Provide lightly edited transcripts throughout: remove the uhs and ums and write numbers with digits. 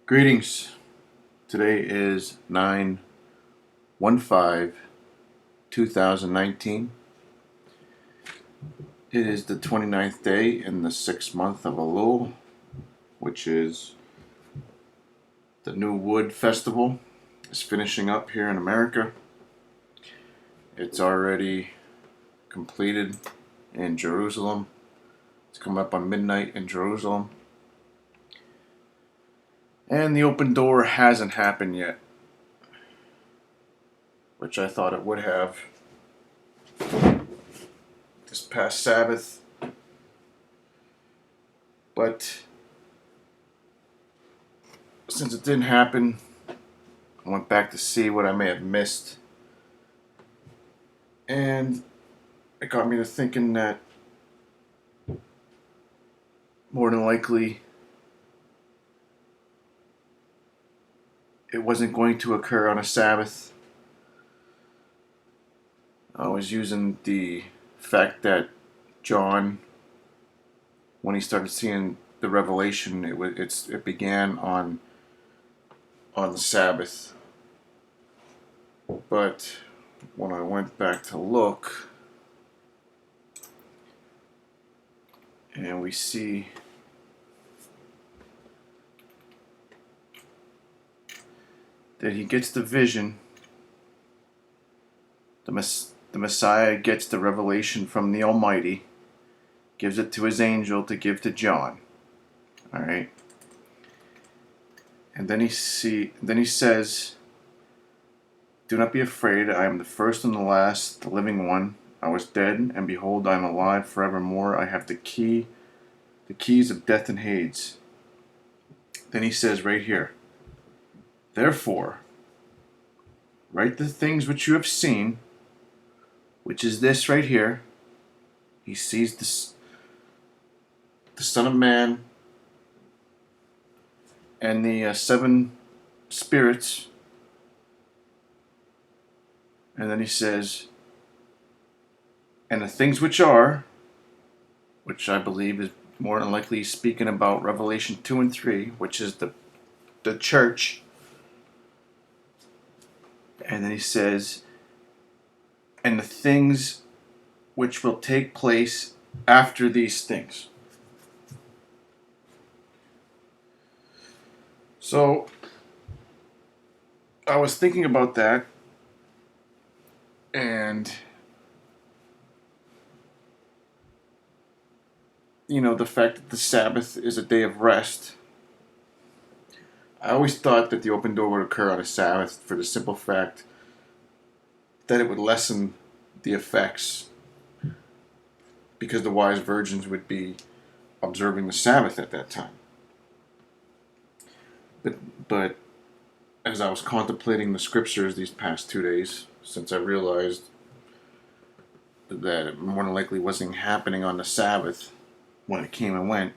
Greetings. Today is 9/15/2019. It is the 29th day in the 6th month of Elul, which is the New Wood Festival. It's finishing up here in America. It's already completed in Jerusalem. It's coming up on midnight in Jerusalem. And the open door hasn't happened yet, which I thought it would have this past Sabbath. But since it didn't happen, I went back to see what I may have missed. And it got me to thinking that more than likely it wasn't going to occur on a Sabbath. I was using the fact that John, when he started seeing the revelation, it began on the Sabbath. But when I went back to look, and we see that he gets the vision, the Messiah gets the revelation from the Almighty, gives it to his angel to give to John. All right. And then he says, "Do not be afraid. I am the first and the last, the living one. I was dead, and behold, I am alive forevermore. I have the keys of death and Hades." Then he says right here, "Therefore, write the things which you have seen," which is this right here. He sees the Son of Man and the 7 spirits. And then he says, "And the things which are," which I believe is more than likely speaking about Revelation 2 and 3, which is the church. And then he says, "And the things which will take place after these things." So I was thinking about that, and the fact that the Sabbath is a day of rest. I always thought that the open door would occur on a Sabbath for the simple fact that it would lessen the effects, because the wise virgins would be observing the Sabbath at that time. But as I was contemplating the scriptures these past 2 days, since I realized that it more than likely wasn't happening on the Sabbath when it came and went,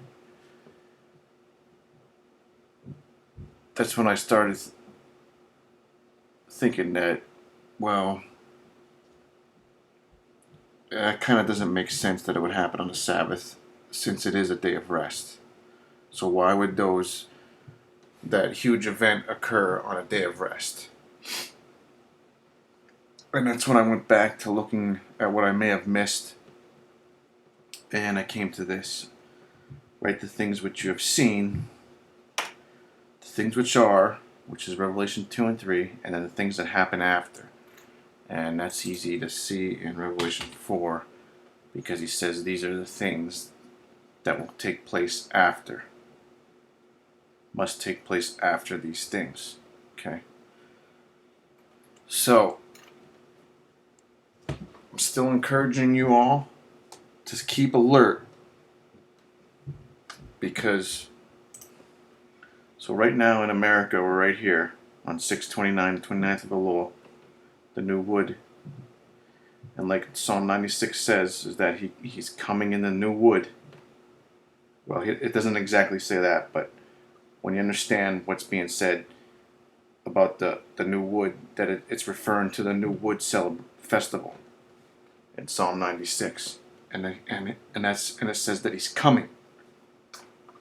that's when I started thinking that, well, that kind of doesn't make sense that it would happen on the Sabbath, since it is a day of rest. So why would that huge event occur on a day of rest? And that's when I went back to looking at what I may have missed, and I came to this. Write the things which you have seen, the things which are, which is Revelation 2 and 3, and then the things that happen after. And that's easy to see in Revelation 4, because he says these are the things that will take place after. Must take place after these things. Okay? So, I'm still encouraging you all to keep alert, because so right now in America, we're right here on 6/29, the 29th of Elul, the New Wood. And like Psalm 96 says, is that he's coming in the new wood. Well, it doesn't exactly say that, but when you understand what's being said about the new wood, that it's referring to the new wood festival in Psalm 96. And it says that he's coming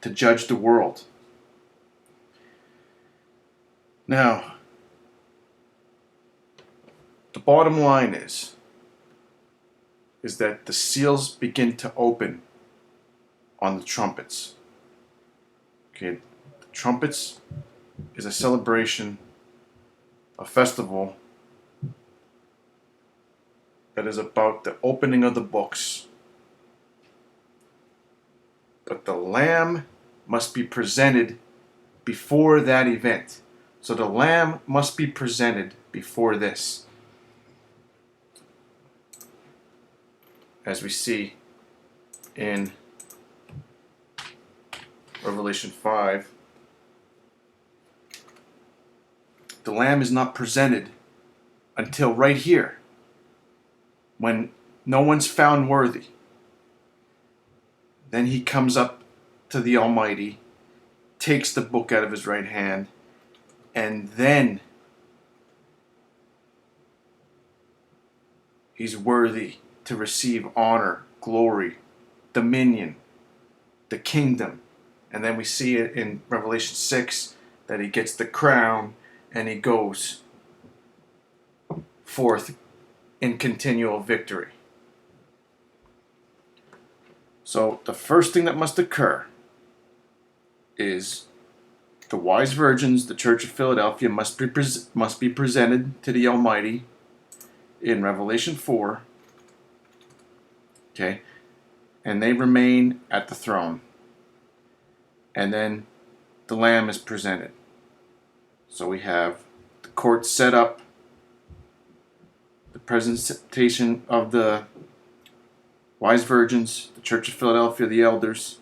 to judge the world. Now, the bottom line is that the seals begin to open on the trumpets. Okay, the trumpets is a celebration, a festival that is about the opening of the books. But the Lamb must be presented before that event. So the Lamb must be presented before this. As we see in Revelation 5, the Lamb is not presented until right here, when no one's found worthy. Then he comes up to the Almighty, takes the book out of his right hand, and then he's worthy to receive honor, glory, dominion, the kingdom. And then we see it in Revelation 6 that he gets the crown and he goes forth in continual victory. So the first thing that must occur is the wise virgins, the Church of Philadelphia, must be presented to the Almighty in Revelation 4. Okay, and they remain at the throne. And then the Lamb is presented. So we have the court set up, the presentation of the wise virgins, the Church of Philadelphia, the elders.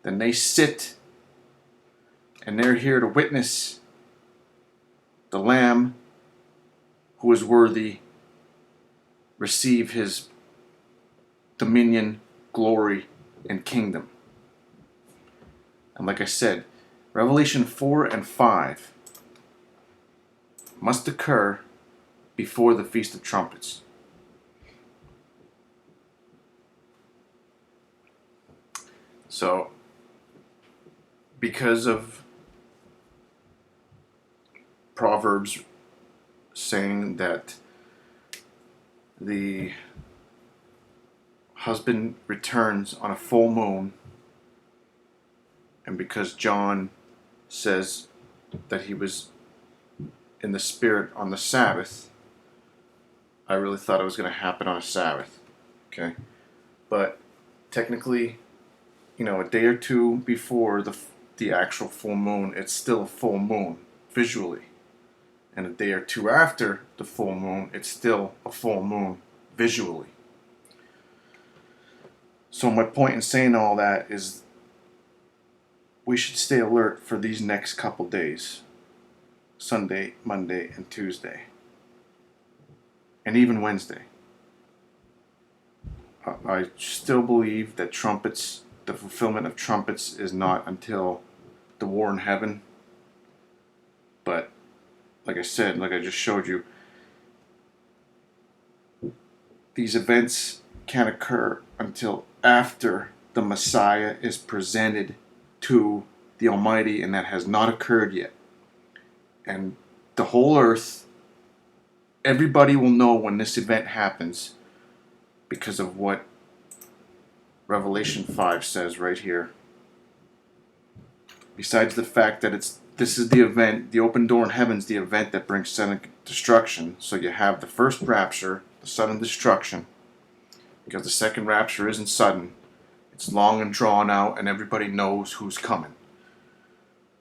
Then they sit, and they're here to witness the Lamb who is worthy receive his dominion, glory, and kingdom. And like I said, Revelation 4 and 5 must occur before the Feast of Trumpets. So, because of Proverbs saying that the husband returns on a full moon, and because John says that he was in the Spirit on the Sabbath, I really thought it was going to happen on a Sabbath. Okay? But technically, a day or two before the actual full moon, it's still a full moon visually. And a day or two after the full moon, it's still a full moon visually. So my point in saying all that is we should stay alert for these next couple days. Sunday, Monday, and Tuesday. And even Wednesday. I still believe that trumpets, the fulfillment of trumpets, is not until the war in heaven. But, like I said, like I just showed you, these events can't occur until after the Messiah is presented to the Almighty, and that has not occurred yet. And the whole earth, everybody will know when this event happens because of what Revelation 5 says right here. Besides the fact that this is the event, the open door in heaven is the event that brings sudden destruction. So you have the first rapture, the sudden destruction, because the second rapture isn't sudden. It's long and drawn out, and everybody knows who's coming.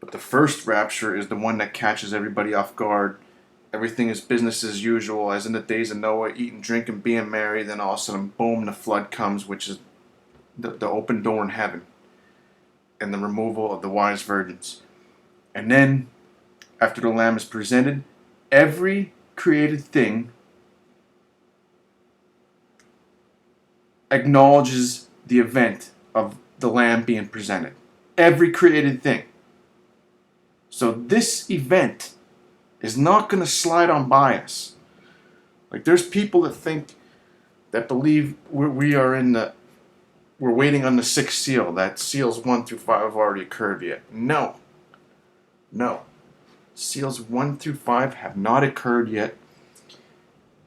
But the first rapture is the one that catches everybody off guard. Everything is business as usual, as in the days of Noah, eating, drinking, being merry. Then all of a sudden, boom, the flood comes, which is the open door in heaven, and the removal of the wise virgins. And then, after the Lamb is presented, every created thing acknowledges the event of the Lamb being presented. Every created thing. So this event is not going to slide on by us. Like, there's people that believe we're waiting on the sixth seal. That seals 1 through 5 have already occurred yet. No. Seals 1 through 5 have not occurred yet,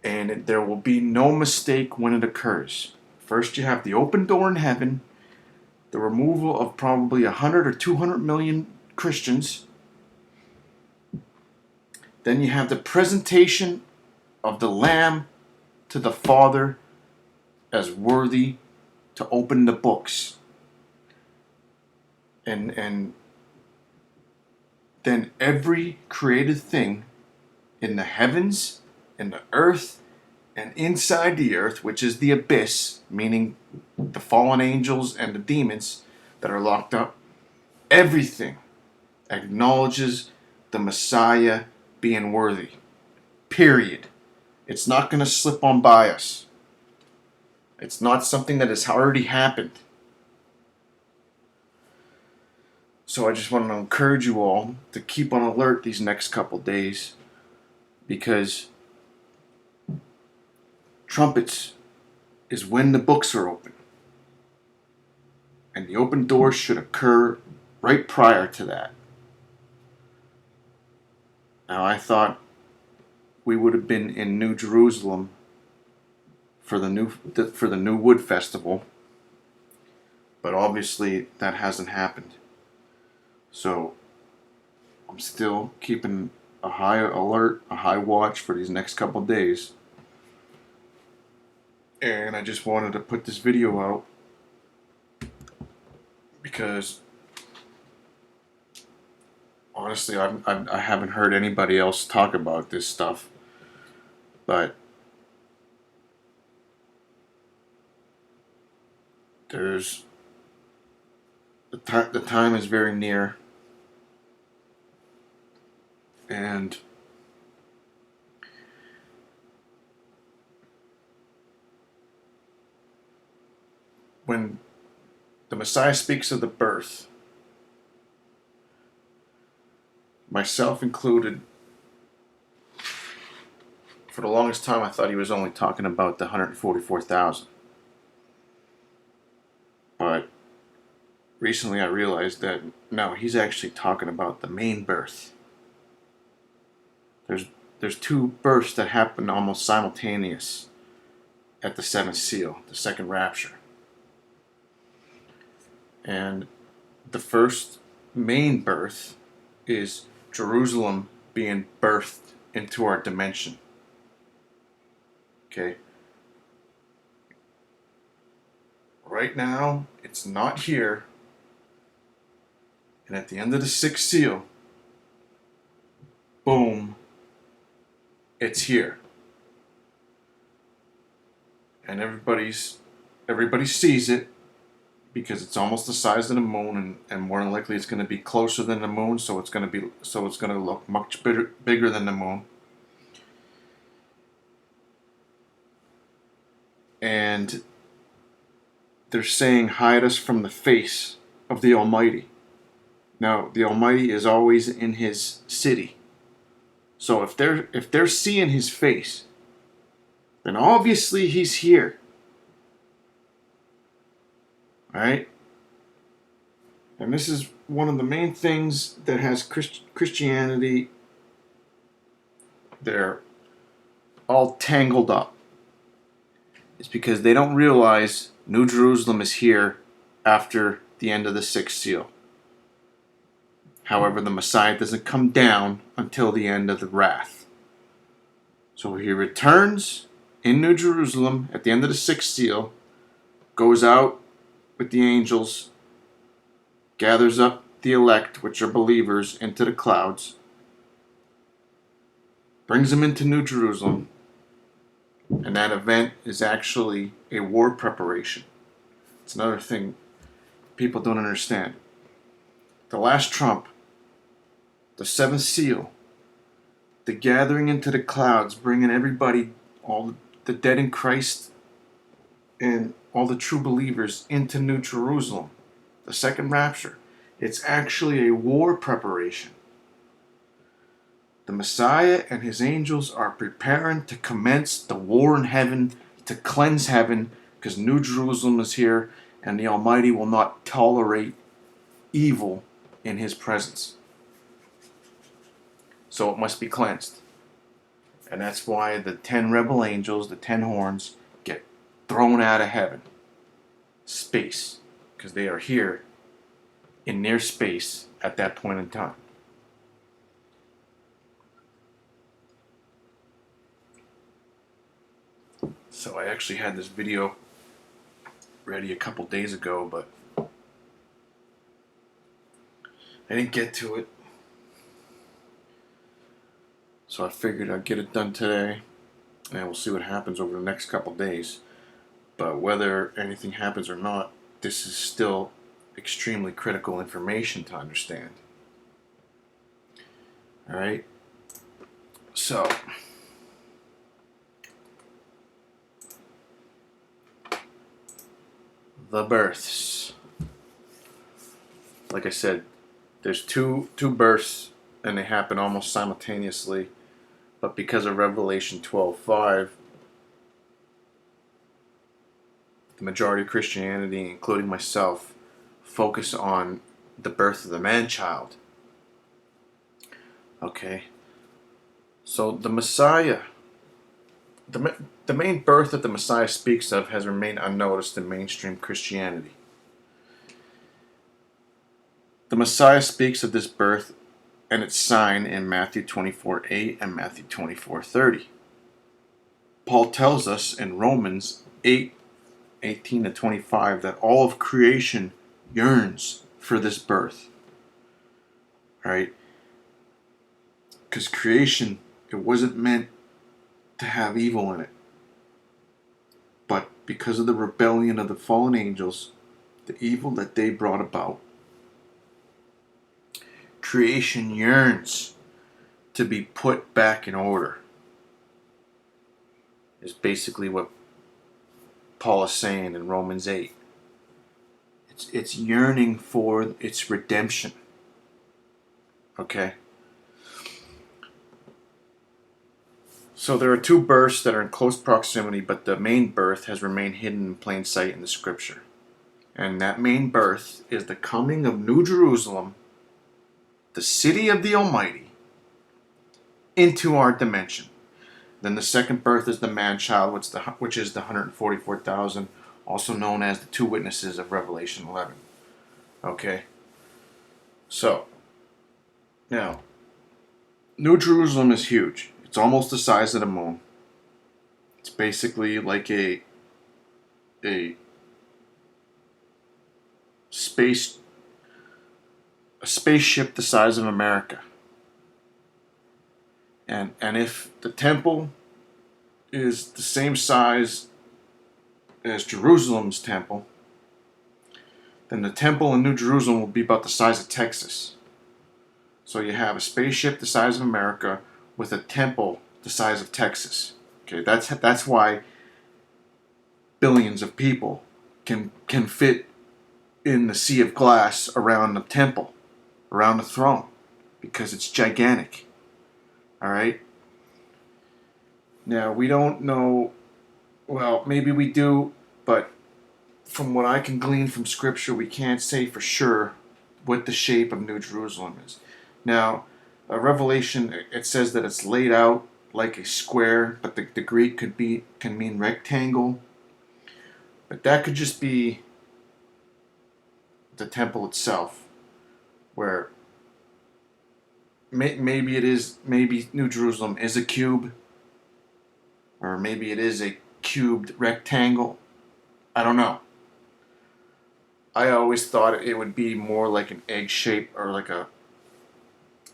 and there will be no mistake when it occurs. First, you have the open door in heaven, the removal of probably 100 or 200 million Christians. Then you have the presentation of the Lamb to the Father as worthy to open the books. And then every created thing in the heavens, in the earth, and inside the earth, which is the abyss, meaning the fallen angels and the demons that are locked up, everything acknowledges the Messiah being worthy. Period. It's not going to slip on by us. It's not something that has already happened. So I just want to encourage you all to keep on alert these next couple days, because trumpets is when the books are open. And the open doors should occur right prior to that. Now, I thought we would have been in New Jerusalem for the new Wood Festival, but obviously that hasn't happened. So I'm still keeping a high alert, a high watch for these next couple days. And I just wanted to put this video out because honestly, I haven't heard anybody else talk about this stuff. But the time is very near, and when the Messiah speaks of the birth, myself included, for the longest time I thought he was only talking about the 144,000. But recently I realized that no, he's actually talking about the main birth. There's two births that happen almost simultaneous at the seventh seal, the second rapture. And the first main birth is Jerusalem being birthed into our dimension. Okay? Right now, it's not here. And at the end of the sixth seal, boom, it's here. And everybody sees it because it's almost the size of the moon, and more than likely it's going to be closer than the moon, so it's going to look much bigger than the moon. And they're saying, hide us from the face of the Almighty. Now, the Almighty is always in his city. So if they're seeing his face, then obviously he's here. Right? And this is one of the main things that has Christianity, they're all tangled up. It's because they don't realize New Jerusalem is here after the end of the sixth seal. However, the Messiah doesn't come down until the end of the wrath. So he returns in New Jerusalem at the end of the sixth seal, goes out with the angels, gathers up the elect, which are believers, into the clouds, brings them into New Jerusalem, and that event is actually a war preparation. It's another thing people don't understand. The last trump, the seventh seal, the gathering into the clouds, bringing everybody, all the dead in Christ and all the true believers into New Jerusalem, the second rapture. It's actually a war preparation. The Messiah and his angels are preparing to commence the war in heaven, to cleanse heaven, because New Jerusalem is here, and the Almighty will not tolerate evil in his presence. so it must be cleansed. And that's why the 10 rebel angels, the 10 horns, get thrown out of heaven. Space. Because they are here in near space at that point in time. So I actually had this video ready a couple days ago, but I didn't get to it. So I figured I'd get it done today, and we'll see what happens over the next couple days. But whether anything happens or not, this is still extremely critical information to understand. Alright? So, the births. Like I said, there's two births, and they happen almost simultaneously. But because of Revelation 12:5, the majority of Christianity, including myself, focus on the birth of the man-child. Okay. So the Messiah, the main birth that the Messiah speaks of has remained unnoticed in mainstream Christianity. The Messiah speaks of this birth and its sign in Matthew 24:8 and Matthew 24:30. Paul tells us in Romans 8:18 to 25 that all of creation yearns for this birth. Alright? Because creation, it wasn't meant to have evil in it. But because of the rebellion of the fallen angels, the evil that they brought about, creation yearns to be put back in order. Is basically what Paul is saying in Romans 8. It's yearning for its redemption. Okay? So there are two births that are in close proximity, but the main birth has remained hidden in plain sight in the scripture. And that main birth is the coming of New Jerusalem, the city of the Almighty, into our dimension. Then the second birth is the man-child, which is the 144,000, also known as the two witnesses of Revelation 11. Okay? So, now, New Jerusalem is huge. It's almost the size of the moon. It's basically like a spaceship the size of America. And if the temple is the same size as Jerusalem's temple, then the temple in New Jerusalem will be about the size of Texas. So you have a spaceship the size of America with a temple the size of Texas. Okay, that's why billions of people can fit in the sea of glass around the temple, around the throne, because it's gigantic. Alright? Now, we don't know, well, maybe we do, but from what I can glean from Scripture, we can't say for sure what the shape of New Jerusalem is. Now, Revelation, it says that it's laid out like a square, but the Greek can mean rectangle. But that could just be the temple itself, where maybe New Jerusalem is a cube, or maybe it is a cubed rectangle. I don't know. I always thought it would be more like an egg shape or like a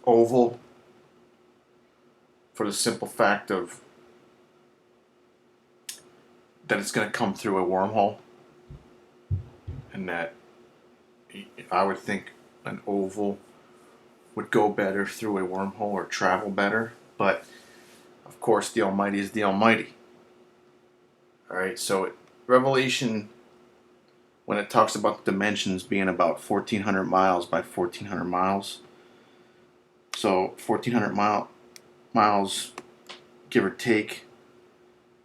oval, for the simple fact of that it's going to come through a wormhole, and that I would think an oval would go better through a wormhole or travel better. But of course, the Almighty is the Almighty. Alright, so Revelation, when it talks about the dimensions being about 1,400 miles by 1,400 miles, so 1,400 miles, give or take,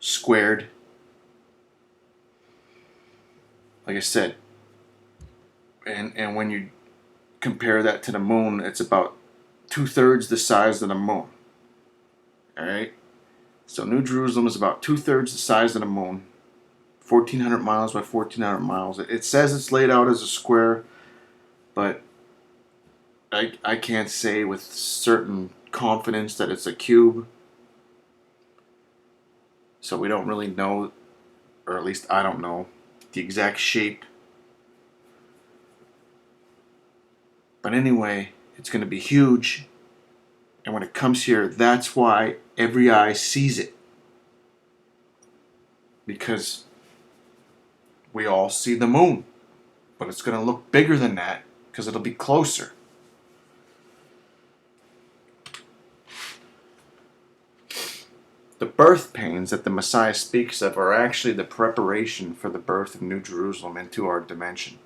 squared. Like I said, and when you compare that to the moon, it's about 2/3 the size of the moon. Alright? So New Jerusalem is about 2/3 the size of the moon. 1,400 miles by 1,400 miles. It says it's laid out as a square, but I can't say with certain confidence that it's a cube. So we don't really know, or at least I don't know, the exact shape. But anyway, it's going to be huge. And when it comes here, that's why every eye sees it. Because we all see the moon. But it's going to look bigger than that because it'll be closer. The birth pains that the Messiah speaks of are actually the preparation for the birth of New Jerusalem into our dimension.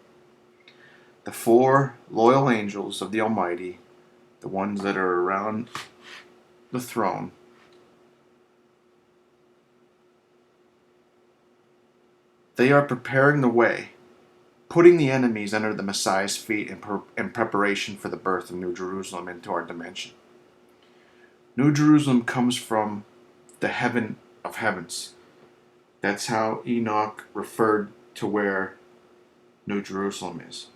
The 4 loyal angels of the Almighty, the ones that are around the throne, they are preparing the way, putting the enemies under the Messiah's feet in preparation for the birth of New Jerusalem into our dimension. New Jerusalem comes from the heaven of heavens. That's how Enoch referred to where New Jerusalem is.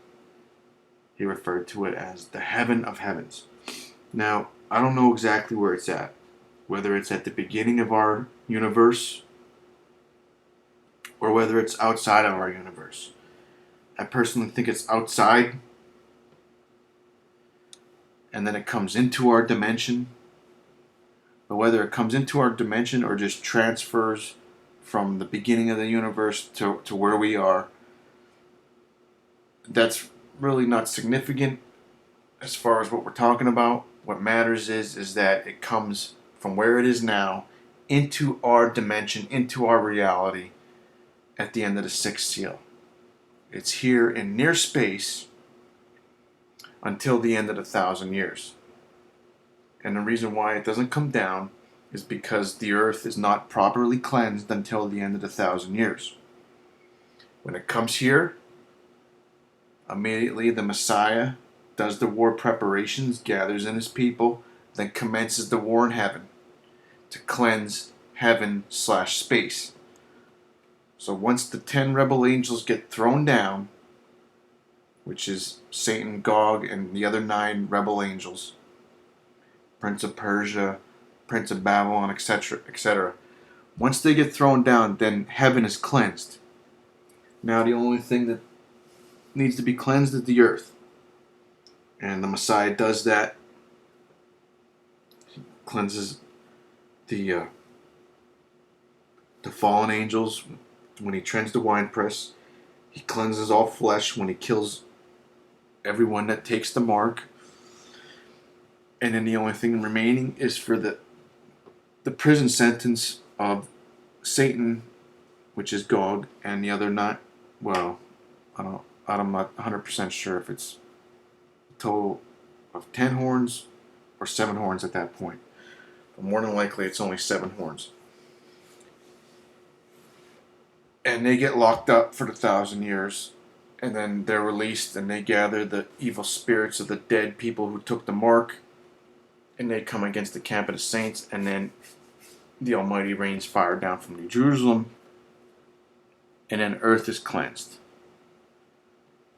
He referred to it as the heaven of heavens. Now, I don't know exactly where it's at. Whether it's at the beginning of our universe or whether it's outside of our universe. I personally think it's outside, and then it comes into our dimension. But whether it comes into our dimension or just transfers from the beginning of the universe to where we are, that's really not significant as far as what we're talking about. What matters is that it comes from where it is now into our dimension, into our reality at the end of the 6th seal. It's here in near space until the end of the 1,000 years. And the reason why it doesn't come down is because the earth is not properly cleansed until the end of the 1,000 years. When it comes here, immediately the Messiah does the war preparations, gathers in his people, then commences the war in heaven to cleanse heaven/space. So once the 10 rebel angels get thrown down, which is Satan, Gog, and the other 9 rebel angels, Prince of Persia, Prince of Babylon, etc., etc. Once they get thrown down, then heaven is cleansed. Now the only thing that needs to be cleansed is the earth. And the Messiah does that. He cleanses the fallen angels when he treads the winepress. He cleanses all flesh when he kills everyone that takes the mark. And then the only thing remaining is for the prison sentence of Satan, which is Gog, and the other not. Well, I'm not 100% sure if it's a total of 10 horns or 7 horns at that point. But more than likely, it's only 7 horns. And they get locked up for the 1,000 years. And then they're released and they gather the evil spirits of the dead people who took the mark. And they come against the camp of the saints, and then the Almighty rains fire down from New Jerusalem, and then earth is cleansed.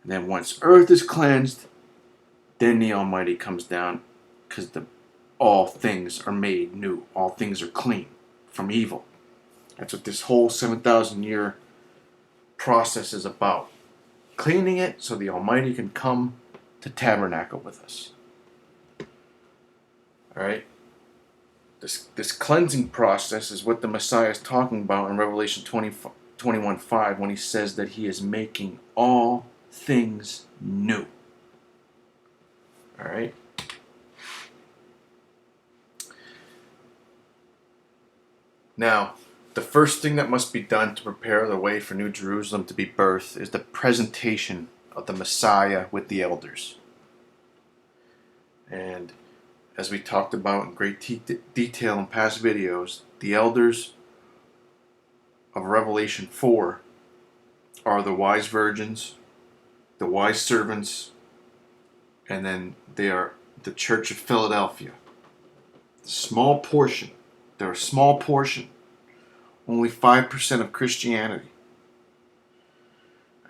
And then once earth is cleansed, then the Almighty comes down, because all things are made new. All things are clean from evil. That's what this whole 7,000 year process is about. Cleaning it so the Almighty can come to tabernacle with us. Alright? This cleansing process is what the Messiah is talking about in Revelation 21:5 when he says that he is making all things new. Alright? Now, the first thing that must be done to prepare the way for New Jerusalem to be birthed is the presentation of the Messiah with the elders. And as we talked about in great detail in past videos, the elders of Revelation 4 are the wise virgins, the wise servants, and then they are the Church of Philadelphia. The small portion They're a small portion. Only 5% of Christianity.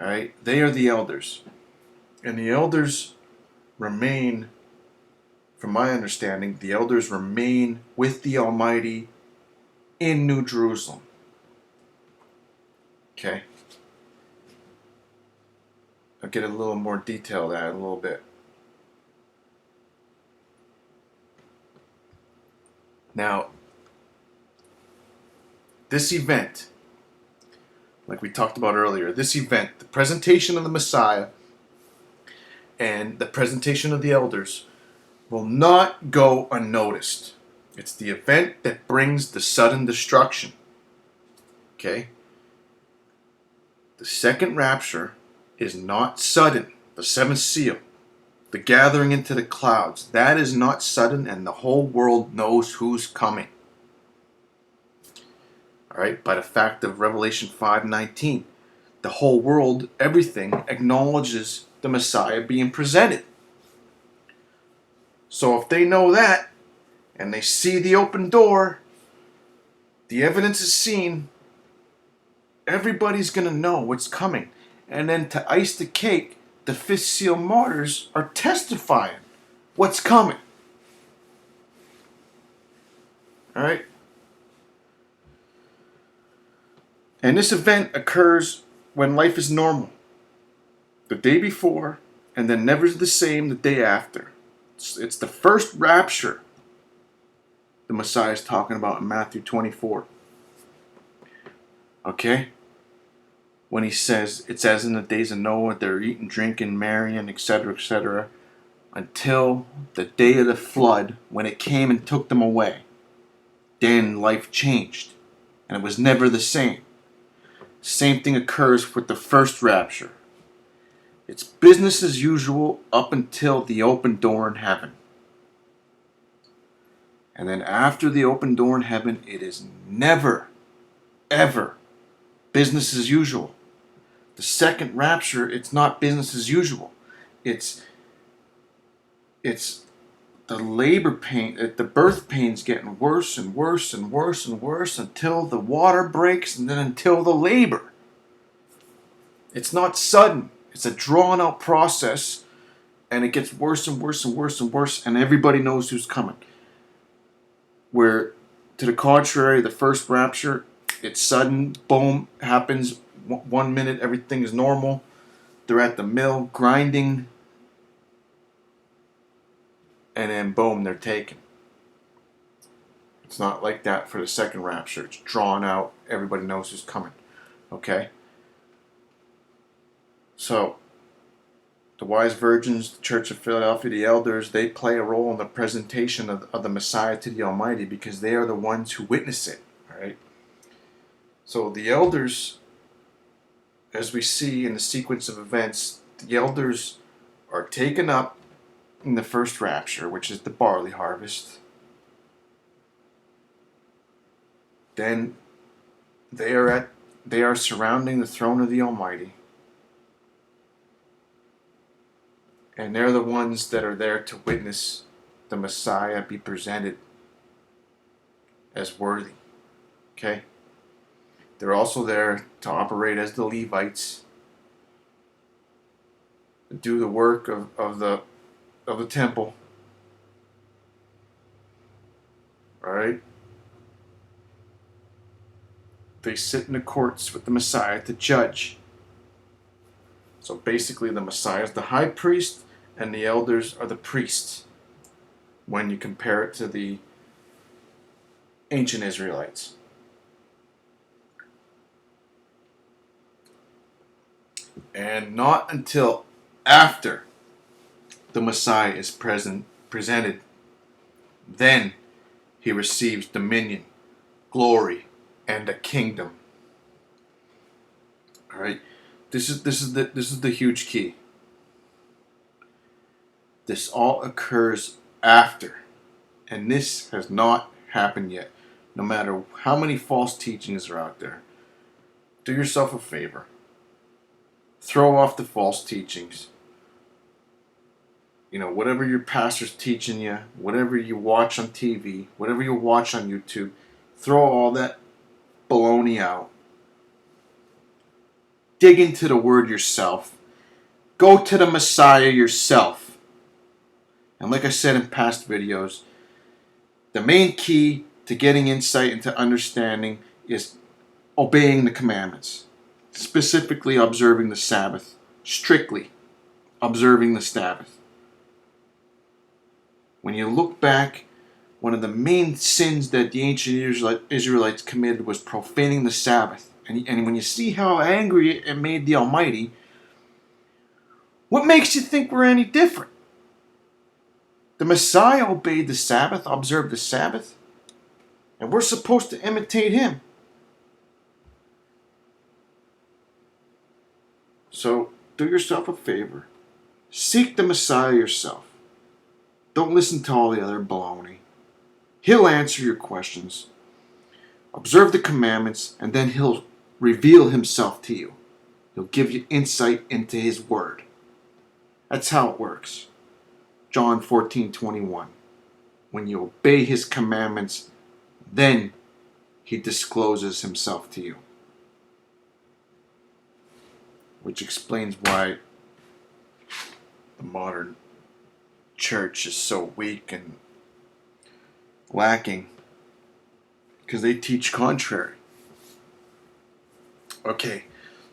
Alright? They are the elders. And the elders remain, from my understanding, the elders remain with the Almighty in New Jerusalem. Okay? I'll get a little more detail that in a little bit. Now, this event, like we talked about earlier, this event, the presentation of the Messiah and the presentation of the elders, will not go unnoticed. It's the event that brings the sudden destruction. Okay? The second rapture is not sudden. The seventh seal, the gathering into the clouds, that is not sudden, and the whole world knows who's coming. Alright? By the fact of Revelation 5:19, the whole world, everything, acknowledges the Messiah being presented. So if they know that, and they see the open door, the evidence is seen, everybody's going to know what's coming. And then to ice the cake, the fifth seal martyrs are testifying what's coming. Alright? And this event occurs when life is normal. The day before, and then never the same the day after. It's the first rapture the Messiah is talking about in Matthew 24. Okay? When he says, it's as in the days of Noah, they're eating, drinking, marrying, etc., until the day of the flood, when it came and took them away. Then life changed, and it was never the same. Same thing occurs with the first rapture. It's business as usual up until the open door in heaven. And then after the open door in heaven, it is never, ever business as usual. The second rapture, it's not business as usual. It's the labor pain, the birth pain's getting worse and worse and worse and worse until the water breaks, and then until the labor. It's not sudden. It's a drawn out process, and it gets worse and worse and worse and worse, and everybody knows who's coming. Where, to the contrary, the first rapture, it's sudden, boom, happens. 1 minute, everything is normal. They're at the mill, grinding, and then boom, they're taken. It's not like that for the second rapture. It's drawn out. Everybody knows who's coming. Okay? So, the wise virgins, the Church of Philadelphia, the elders, they play a role in the presentation of the Messiah to the Almighty because they are the ones who witness it. Right? So the elders, as we see in the sequence of events, the elders are taken up in the first rapture, which is the barley harvest. Then they are surrounding the throne of the Almighty. And they're the ones that are there to witness the Messiah be presented as worthy. Okay? They're also there to operate as the Levites, do the work of the temple. Alright? They sit in the courts with the Messiah to judge. So basically the Messiah is the high priest and the elders are the priests when you compare it to the ancient Israelites. And not until after the Messiah is presented, then he receives dominion, glory, and a kingdom. All right, this is the huge key. This all occurs after, and this has not happened yet. No matter how many false teachings are out there, do yourself a favor. Throw off the false teachings. You know, whatever your pastor's teaching you, whatever you watch on TV, whatever you watch on YouTube, Throw all that baloney out. Dig into the Word yourself. Go to the Messiah yourself. And like I said in past videos, the main key to getting insight into understanding is obeying the commandments. Specifically observing the Sabbath. Strictly observing the Sabbath. When you look back, one of the main sins that the ancient Israelites committed was profaning the Sabbath. And when you see how angry it made the Almighty, what makes you think we're any different? The Messiah obeyed the Sabbath, observed the Sabbath, and we're supposed to imitate him. So do yourself a favor. Seek the Messiah yourself. Don't listen to all the other baloney. He'll answer your questions. Observe the commandments, and then he'll reveal himself to you. He'll give you insight into his word. That's how it works. John 14:21. When you obey his commandments, then he discloses himself to you. Which explains why the modern church is so weak and lacking, because they teach contrary. Okay,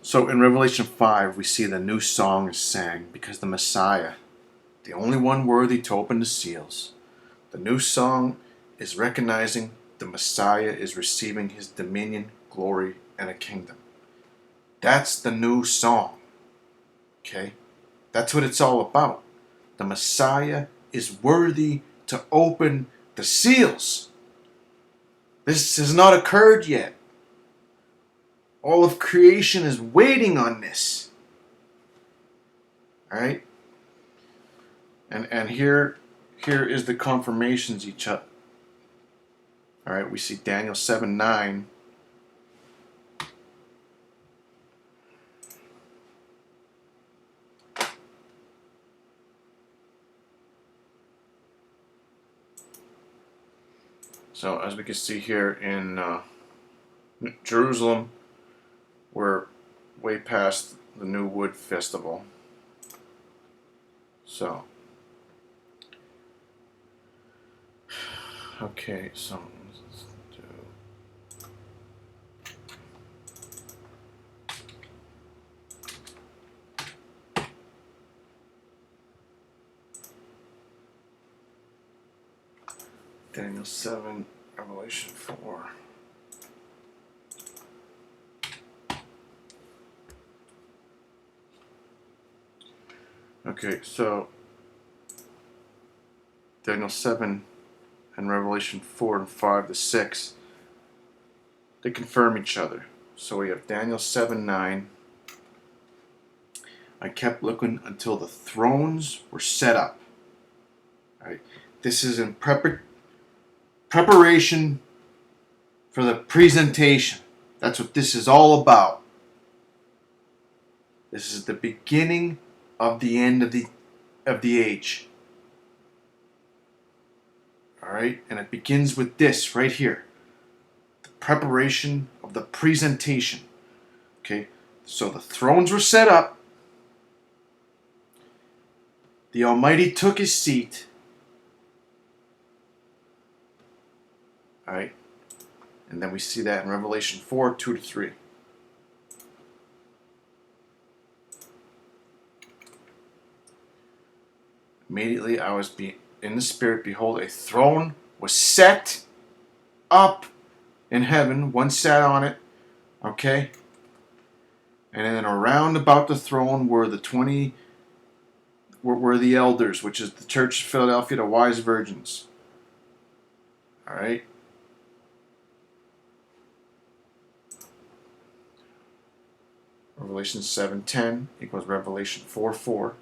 so in Revelation 5 we see the new song is sang because the Messiah, the only one worthy to open the seals, the new song is recognizing the Messiah is receiving his dominion, glory, and a kingdom. That's the new song. Okay? That's what it's all about. The Messiah is worthy to open the seals. This has not occurred yet. All of creation is waiting on this. Alright? And here is the confirmations each other. Alright, we see Daniel 7:9. So as we can see here in Jerusalem, we're way past the New Wood Festival. So, okay, so let's do Daniel 7, Revelation 4. Okay, so Daniel 7 and Revelation 4 and 5 to 6, they confirm each other. So we have Daniel 7:9. I kept looking until the thrones were set up. All right. This is in preparation for the presentation. That's what this is all about. This is the beginning of the end of the age. All right, and it begins with this right here. The preparation of the presentation. Okay, so the thrones were set up. The Almighty took his seat. All right, and then we see that in Revelation 4, 2 to 3. Immediately I was in the Spirit, behold, a throne was set up in heaven. One sat on it, okay? And then around about the throne were the elders, which is the Church of Philadelphia, the wise virgins. All right? Revelation 7:10 equals Revelation 4:4.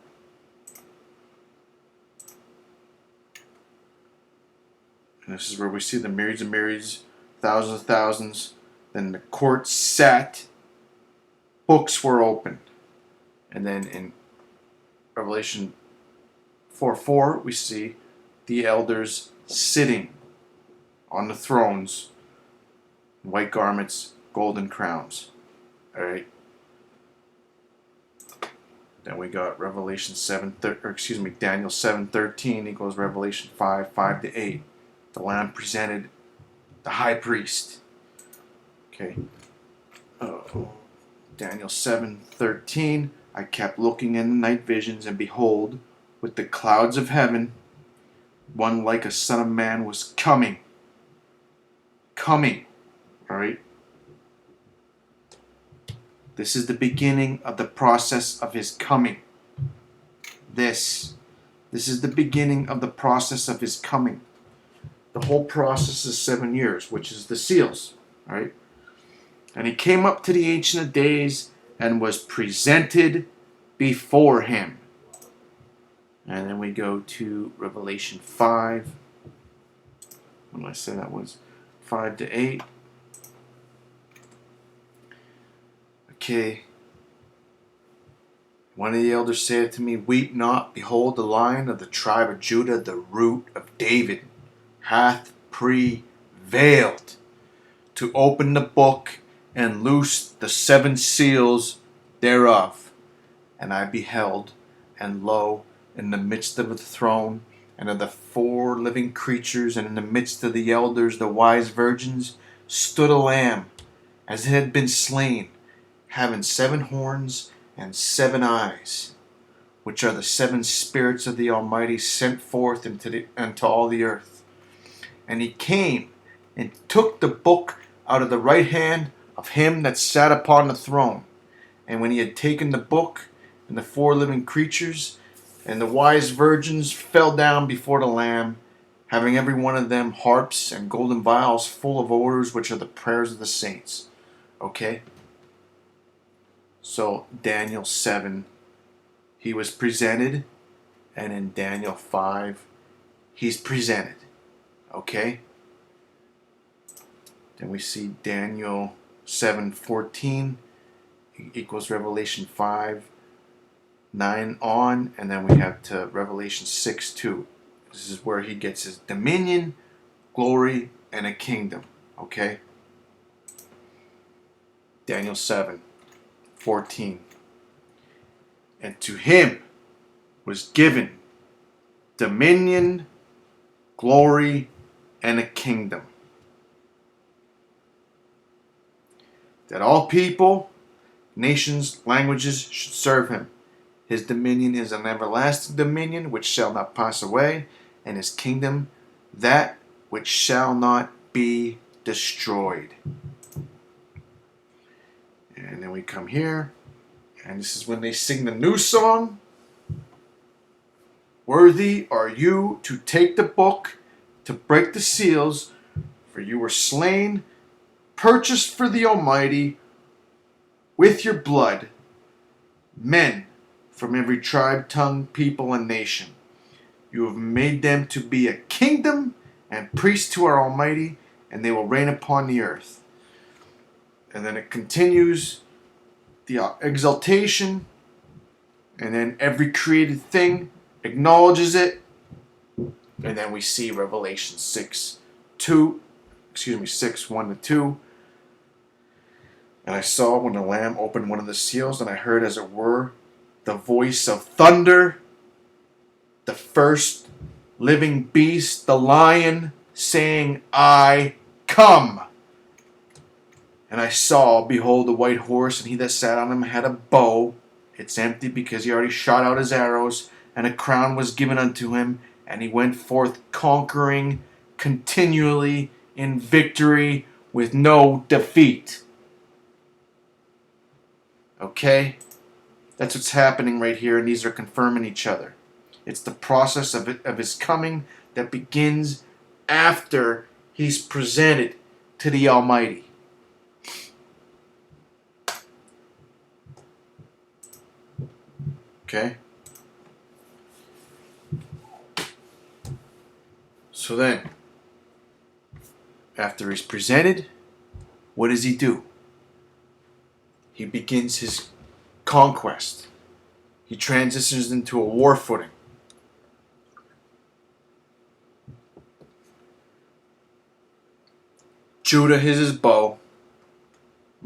And this is where we see the myriads and myriads, thousands of thousands. Then the court sat, books were opened. And then in Revelation 4:4, we see the elders sitting on the thrones white garments, golden crowns. All right. Then we got Revelation 7, Daniel 7:13 equals Revelation 5:5-8. The Lamb presented the high priest. Okay. Daniel 7:13. I kept looking in the night visions, and behold, with the clouds of heaven, one like a son of man was coming. Coming. All right. This is the beginning of the process of his coming. This is the beginning of the process of his coming. The whole process is 7 years, which is the seals. All right. And he came up to the Ancient of Days and was presented before him. And then we go to Revelation 5. What did I say that was? 5-8. Okay. One of the elders said to me, Weep not, behold, the Lion of the tribe of Judah, the root of David, hath prevailed to open the book and loose the 7 seals thereof. And I beheld, and lo, in the midst of the throne, and of the 4 living creatures, and in the midst of the elders, the wise virgins, stood a lamb, as it had been slain, having 7 horns and 7 eyes, which are the 7 spirits of the Almighty sent forth into all the earth. And he came and took the book out of the right hand of him that sat upon the throne. And when he had taken the book, and the 4 living creatures and the wise virgins fell down before the Lamb, having every one of them harps and golden vials full of odors, which are the prayers of the saints. Okay? So Daniel 7, he was presented, and in Daniel 5, he's presented. Okay? Then we see Daniel 7:14 equals Revelation 5:9 on, and then we have to Revelation 6:2. This is where he gets his dominion, glory, and a kingdom. Okay? Daniel 7:14. And to him was given dominion, glory, and a kingdom, that all people, nations, languages should serve him. His dominion is an everlasting dominion which shall not pass away, and his kingdom that which shall not be destroyed. And then we come here, and this is when they sing the new song. Worthy are you to take the book, to break the seals, for you were slain, purchased for the Almighty with your blood, men from every tribe, tongue, people, and nation. You have made them to be a kingdom and priests to our Almighty, and they will reign upon the earth. And then it continues, the exaltation, and then every created thing acknowledges it. And then we see Revelation 6:1-2. And I saw when the Lamb opened one of the seals, and I heard, as it were, the voice of thunder, the first living beast, the lion, saying, I come. And I saw, behold, a white horse, and he that sat on him had a bow. It's empty because he already shot out his arrows, and a crown was given unto him, and he went forth conquering continually in victory with no defeat. Okay? That's what's happening right here, and these are confirming each other. It's the process of his coming that begins after he's presented to the Almighty. Okay? So then, after he's presented, what does he do? He begins his conquest. He transitions into a war footing. Judah is his bow.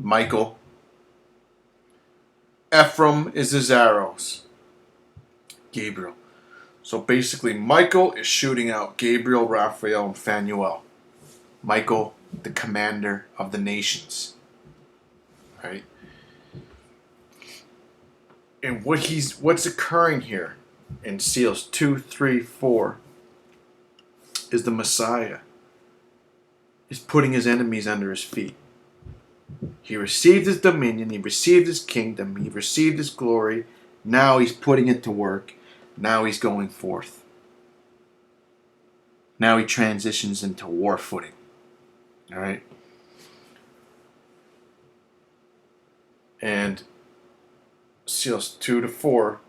Michael. Ephraim is his arrows. Gabriel. So basically, Michael is shooting out Gabriel, Raphael, and Phanuel. Michael, the commander of the nations. Right? And what's occurring here in seals 2, 3, 4 is the Messiah is putting his enemies under his feet. He received his dominion, he received his kingdom, he received his glory. Now he's putting it to work. Now he's going forth. Now he transitions into war footing. All right? And seals 2 to 4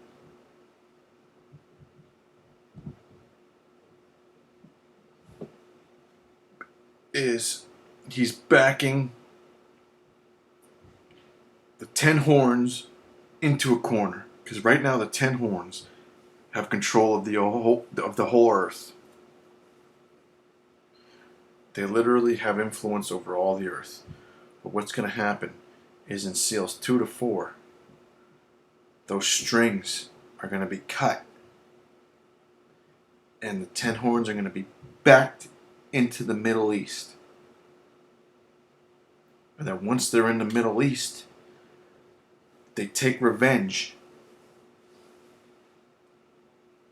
is he's backing the 10 horns into a corner, because right now the 10 horns have control of the whole earth. They literally have influence over all the earth. But what's going to happen is in seals 2 to 4, those strings are going to be cut, and the 10 horns are going to be backed into the Middle East. And then once they're in the Middle East, they take revenge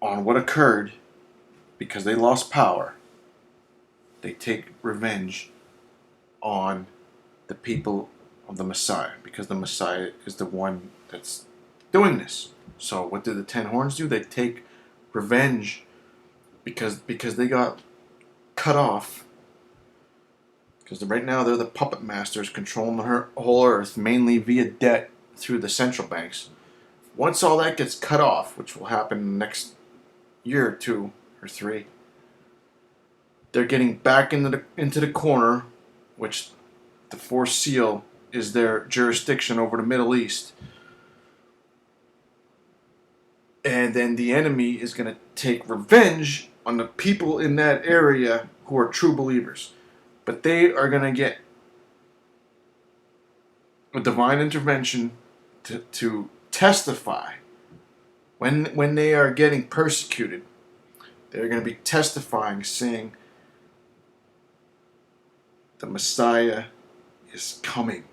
on what occurred because they lost power. They take revenge on the people of the Messiah, because the Messiah is the one that's doing this. So what do the 10 horns do? They take revenge because they got cut off. Because right now they're the puppet masters controlling the whole earth, mainly via debt through the central banks. Once all that gets cut off, which will happen in the next year or 2 or 3, they're getting back into the corner, which the fourth seal is their jurisdiction over the Middle East. And then the enemy is going to take revenge on the people in that area who are true believers. But they are going to get a divine intervention to testify. When they are getting persecuted, they're going to be testifying, saying, the Messiah is coming.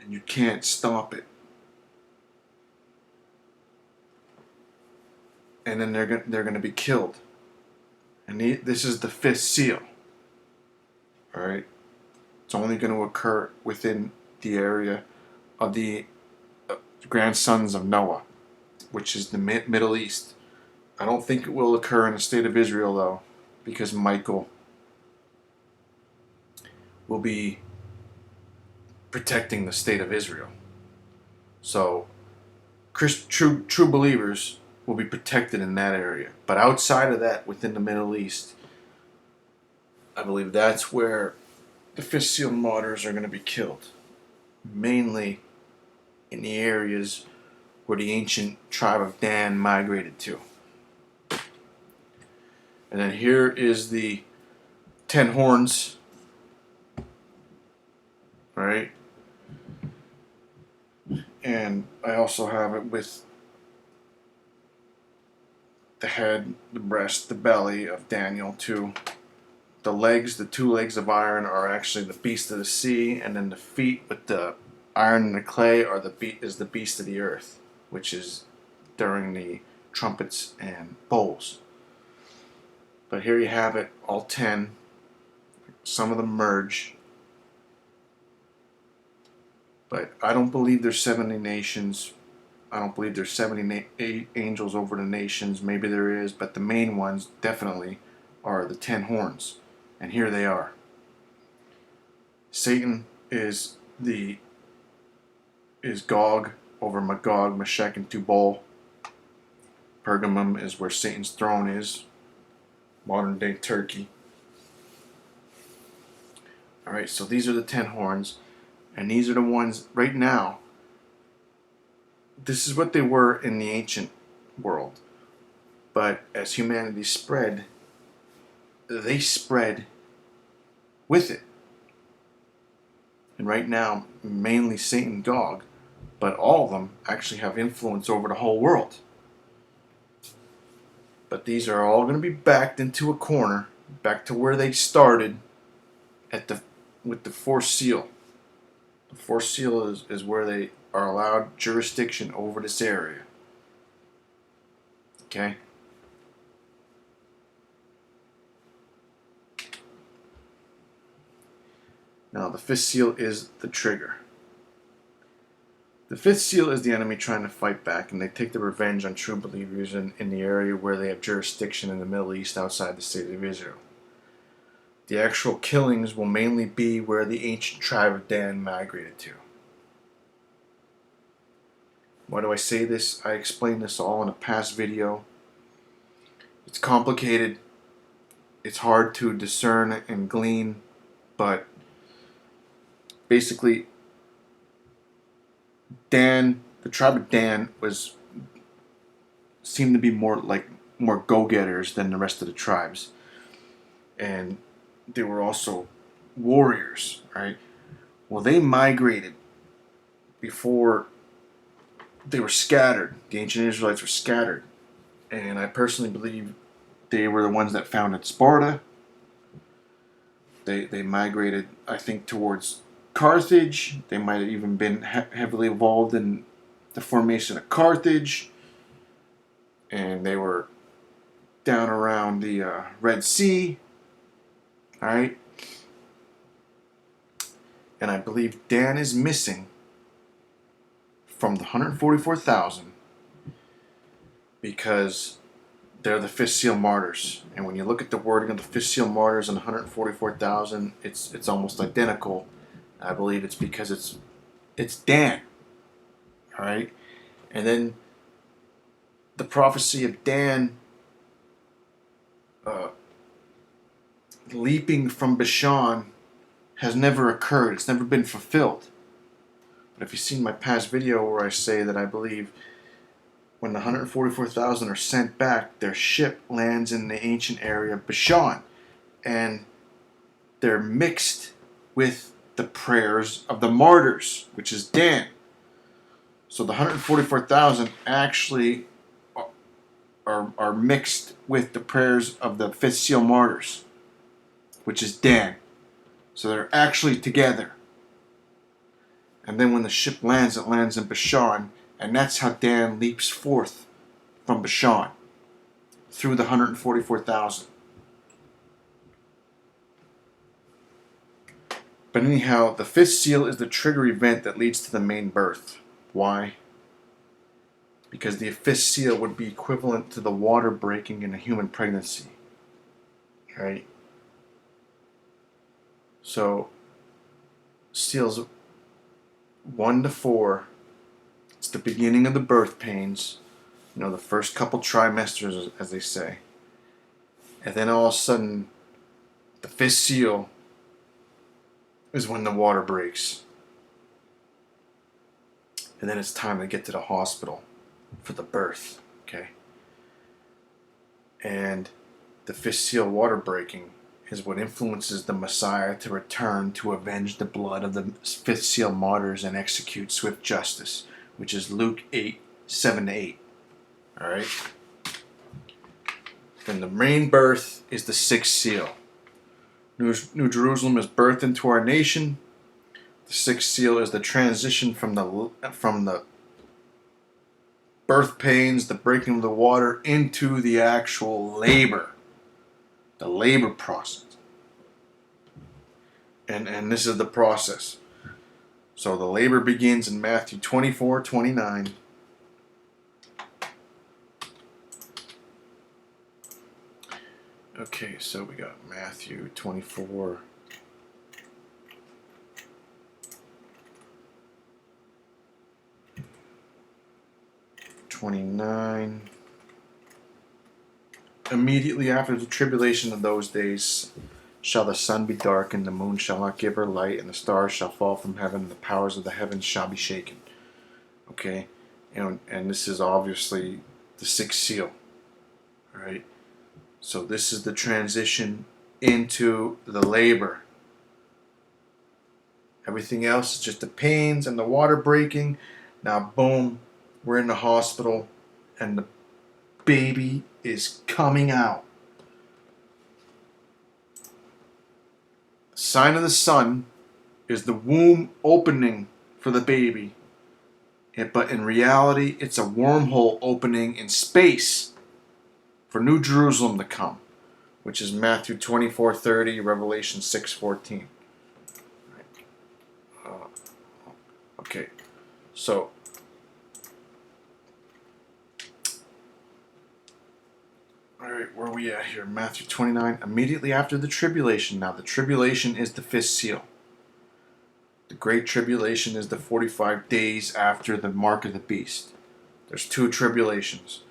And you can't stop it. And then they're going to be killed. And this is the 5th seal. All right? It's only going to occur within the area of the grandsons of Noah, which is the Middle East. I don't think it will occur in the state of Israel, though, because Michael will be protecting the state of Israel. So, true believers will be protected in that area. But outside of that, within the Middle East, I believe that's where the 5th seal martyrs are going to be killed. Mainly in the areas where the ancient tribe of Dan migrated to. And then here is the 10 horns. Right? And I also have it with the head, the breast, the belly of Daniel 2. The legs, the 2 legs of iron, are actually the beast of the sea, and then the feet with the iron and the clay are is the beast of the earth, which is during the trumpets and bowls. But here you have it, all 10. Some of them merge. But I don't believe there's 70 nations. I don't believe there's 78 angels over the nations. Maybe there is, but the main ones definitely are the 10 horns. And here they are. Satan is Gog over Magog, Meshech, and Tubal. Pergamum is where Satan's throne is. Modern day Turkey. Alright, so these are the 10 horns. And these are the ones right now. This is what they were in the ancient world. But as humanity spread, they spread with it. and right now mainly Satan Gog, but all of them actually have influence over the whole world. But these are all going to be backed into a corner, back to where they started with the fourth seal. The fourth seal is where they are allowed jurisdiction over this area. Okay? Now, the fifth seal is the trigger. The fifth seal is the enemy trying to fight back, and they take their revenge on true believers in the area where they have jurisdiction in the Middle East outside the state of Israel. The actual killings will mainly be where the ancient tribe of Dan migrated to. Why do I say this? I explained this all in a past video. It's complicated. It's hard to discern and glean, but basically, Dan, the tribe of Dan, seemed to be more go-getters than the rest of the tribes, and they were also warriors, right? Well, they migrated before they were scattered. The ancient Israelites were scattered, and I personally believe they were the ones that founded Sparta. They migrated, I think, towards Carthage. They might have even been heavily involved in the formation of Carthage, and they were down around the Red Sea. All right, and I believe Dan is missing from the 144,000 because they're the fifth seal martyrs. And when you look at the wording of the fifth seal martyrs and 144,000, it's almost identical. I believe it's because it's Dan. All right, and then the prophecy of Dan leaping from Bashan has never occurred. It's never been fulfilled. But if you've seen my past video where I say that I believe when the 144,000 are sent back, their ship lands in the ancient area of Bashan, and they're mixed with the prayers of the martyrs, which is Dan. So the 144,000 actually are mixed with the prayers of the fifth seal martyrs, which is Dan. So they're actually together. And then when the ship lands, it lands in Bashan, and that's how Dan leaps forth from Bashan through the 144,000. But anyhow, the fifth seal is the trigger event that leads to the main birth. Why? Because the fifth seal would be equivalent to the water breaking in a human pregnancy. Right? So, seals 1 to 4, it's the beginning of the birth pains. You know, the first couple trimesters, as they say. And then all of a sudden, the fifth seal is when the water breaks. And then it's time to get to the hospital for the birth, okay? And the fifth seal water breaking is what influences the Messiah to return to avenge the blood of the fifth seal martyrs and execute swift justice, which is Luke 8, 7 to 8. All right? Then the main birth is the sixth seal. New Jerusalem is birthed into our nation. The sixth seal is the transition from the birth pains, the breaking of the water, into the actual labor. The labor process. And this is the process. So the labor begins in Matthew 24, 29. Okay, so we got Matthew 24. 29. Immediately after the tribulation of those days shall the sun be darkened, the moon shall not give her light, and the stars shall fall from heaven, and the powers of the heavens shall be shaken. Okay? And this is obviously the sixth seal. Alright? So this is the transition into the labor. Everything else is just the pains and the water breaking. Now, boom, we're in the hospital, and the baby is coming out. The sign of the sun is the womb opening for the baby. But in reality, it's a wormhole opening in space for New Jerusalem to come, which is Matthew 24:30, Revelation 6:14. Okay, so all right, where are we at here? Matthew 29, immediately after the tribulation. Now, the tribulation is the fifth seal. The Great Tribulation is the 45 days after the mark of the beast. There's two tribulations.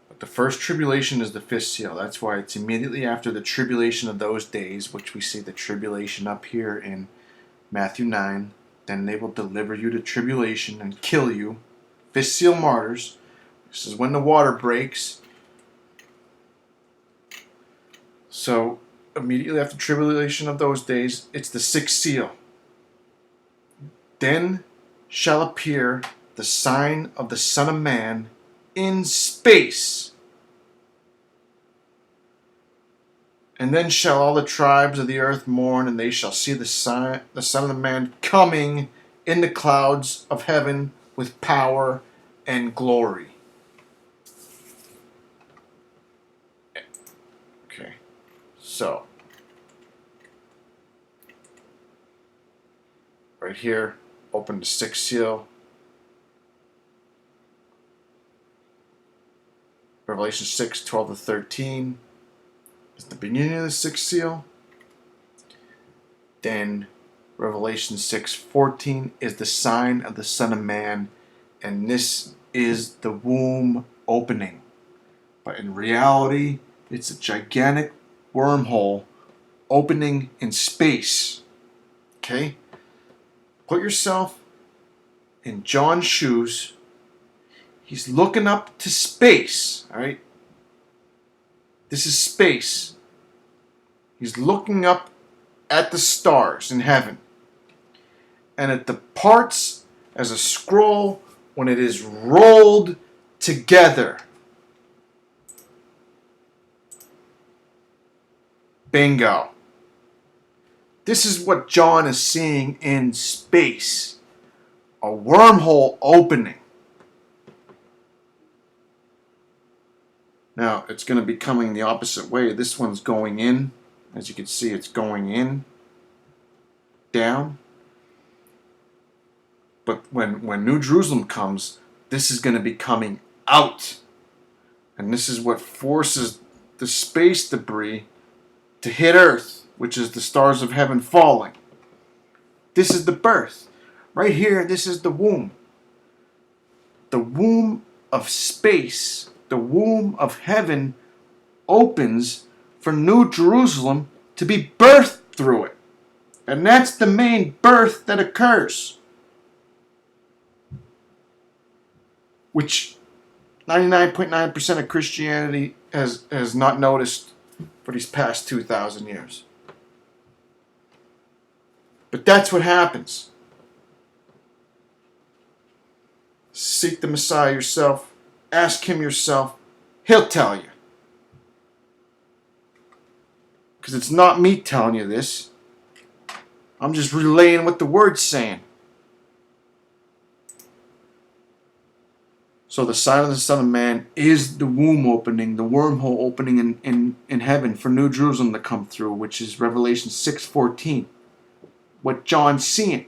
But the first tribulation is the fifth seal. That's why it's immediately after the tribulation of those days, which we see the tribulation up here in Matthew 9. Then they will deliver you to tribulation and kill you. Fifth seal martyrs. This is when the water breaks. So, immediately after tribulation of those days, it's the sixth seal. Then shall appear the sign of the Son of Man in space. And then shall all the tribes of the earth mourn, and they shall see the Son of the Man coming in the clouds of heaven with power and glory. Okay, so right here, open the sixth seal. Revelation 6:12-13 is the beginning of the sixth seal. Then Revelation 6:14 is the sign of the Son of Man, and this is the womb opening. But in reality, it's a gigantic wormhole opening in space. Okay? Put yourself in John's shoes. He's looking up to space, all right? This is space. He's looking up at the stars in heaven. And it departs as a scroll when it is rolled together. Bingo. This is what John is seeing in space. A wormhole opening. Now, it's going to be coming the opposite way. This one's going in. As you can see, it's going in, down. But when New Jerusalem comes, this is going to be coming out. And this is what forces the space debris to hit Earth, which is the stars of heaven falling. This is the birth. Right here, this is the womb. The womb of space, the womb of heaven opens for New Jerusalem to be birthed through it. And that's the main birth that occurs. Which 99.9% of Christianity has not noticed for these past 2,000 years. But that's what happens. Seek the Messiah yourself. Ask him yourself. He'll tell you. Because it's not me telling you this. I'm just relaying what the Word's saying. So the sign of the Son of Man is the womb opening, the wormhole opening in heaven for New Jerusalem to come through, which is Revelation 6:14. What John's seeing.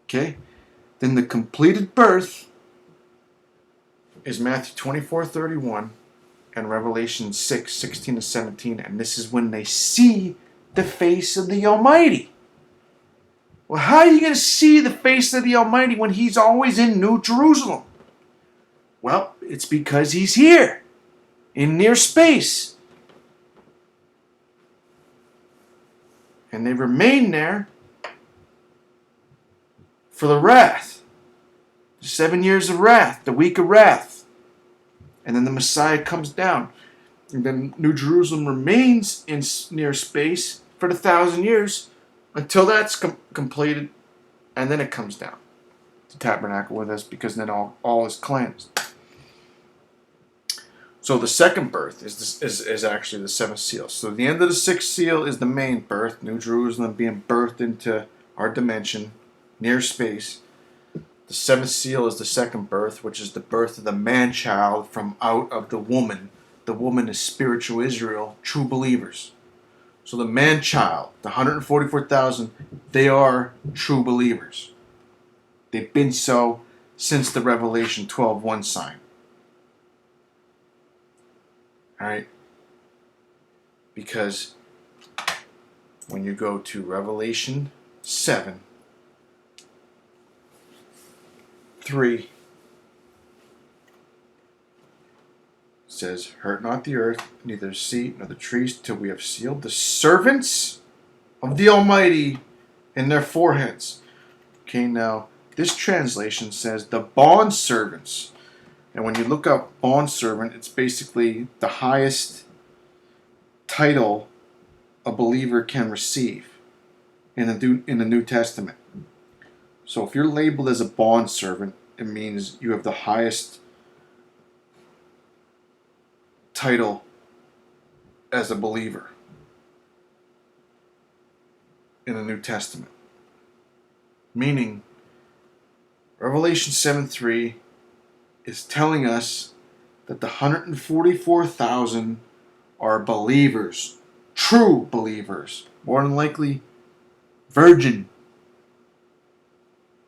Okay? Then the completed birth is Matthew 24:31 and Revelation 6:16-17. And this is when they see the face of the Almighty. Well, how are you going to see the face of the Almighty when he's always in New Jerusalem? Well, it's because he's here, in near space. And they remain there for the wrath. 7 years of wrath, the week of wrath. And then the Messiah comes down. And then New Jerusalem remains in near space for the 1,000 years until that's completed, and then it comes down to tabernacle with us, because then all is cleansed. So the second birth is actually the seventh seal. So the end of the sixth seal is the main birth, New Jerusalem being birthed into our dimension, near space. The seventh seal is the second birth, which is the birth of the man-child from out of the woman. The woman is spiritual Israel, true believers. So the man-child, the 144,000, they are true believers. They've been so since the Revelation 12:1 sign. Alright? Because when you go to Revelation 7:3, says, hurt not the earth, neither the sea, nor the trees, till we have sealed the servants of the Almighty in their foreheads. Okay, now, this translation says the bond servants. And when you look up bond servant, it's basically the highest title a believer can receive in the New Testament. So if you're labeled as a bond servant, it means you have the highest title as a believer in the New Testament. Meaning, Revelation 7:3 is telling us that the 144,000 are believers, true believers, more than likely virgin,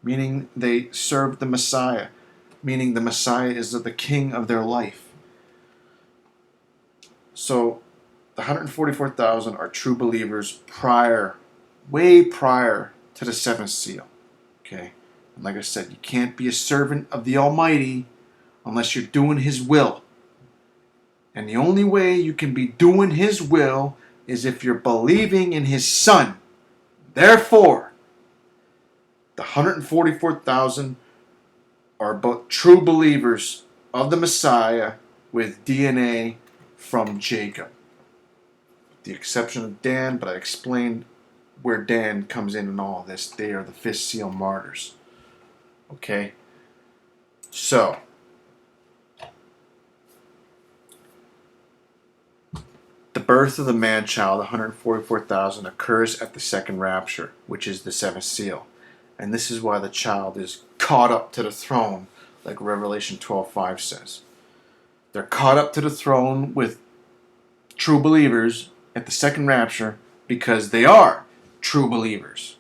meaning they served the Messiah, meaning the Messiah is the king of their life. So the 144,000 are true believers way prior to the seventh seal. Okay? And like I said, you can't be a servant of the Almighty unless you're doing His will. And the only way you can be doing His will is if you're believing in His Son. Therefore, the 144,000 are both true believers of the Messiah with DNA from Jacob. With the exception of Dan, but I explained where Dan comes in all of this. They are the fifth seal martyrs. Okay? So, the birth of the man-child, 144,000, occurs at the second rapture, which is the seventh seal. And this is why the child is caught up to the throne, like Revelation 12:5 says. They're caught up to the throne with true believers at the second rapture because they are true believers.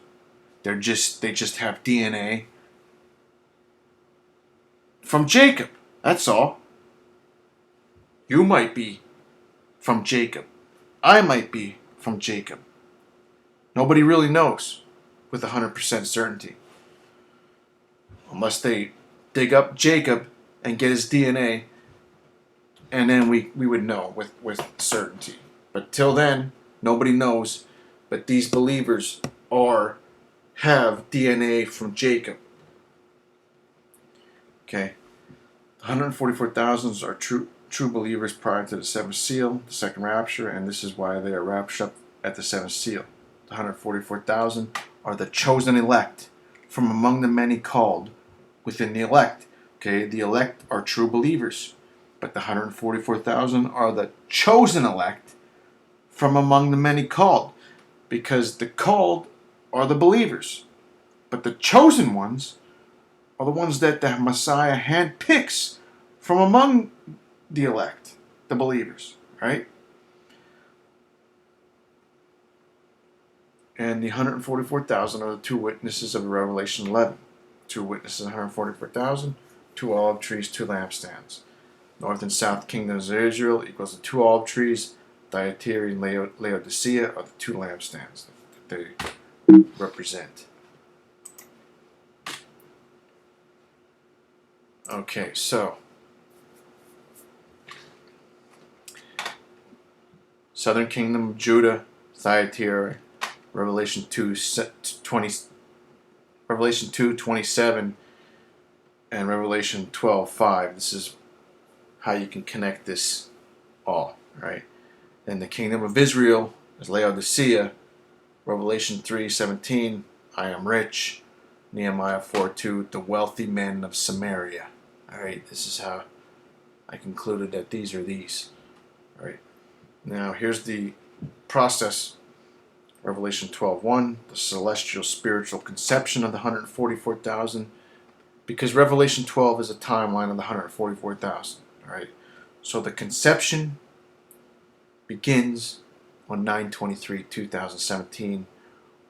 They just have DNA from Jacob. That's all. You might be from Jacob. I might be from Jacob. Nobody really knows with 100% certainty. Unless they dig up Jacob and get his DNA, and then we would know with certainty. But till then, nobody knows. But these believers have DNA from Jacob. Okay. The 144,000 are true believers prior to the seventh seal, the second rapture, and this is why they are raptured up at the seventh seal. The 144,000 are the chosen elect from among the many called within the elect. Okay, the elect are true believers, but the 144,000 are the chosen elect from among the many called, because the called are the believers, but the chosen ones are the ones that the Messiah handpicks from among the elect, the believers, right? And the 144,000 are the two witnesses of Revelation 11. Two witnesses, 144,000, two olive trees, two lampstands. North and south kingdoms of Israel equals the two olive trees. Thyatira and Laodicea are the two lampstands that they represent. Okay, so Southern Kingdom of Judah, Thyatira, Revelation 2:27, and Revelation 12:5. This is how you can connect this all, right? And the Kingdom of Israel is Laodicea, Revelation 3:17, I am rich. Nehemiah 4:2, the wealthy men of Samaria. Alright, this is how I concluded that these are these. Alright, now here's the process. Revelation 12:1, the celestial spiritual conception of the 144,000. Because Revelation 12 is a timeline of the 144,000. Alright, so the conception begins on 9/23/2017,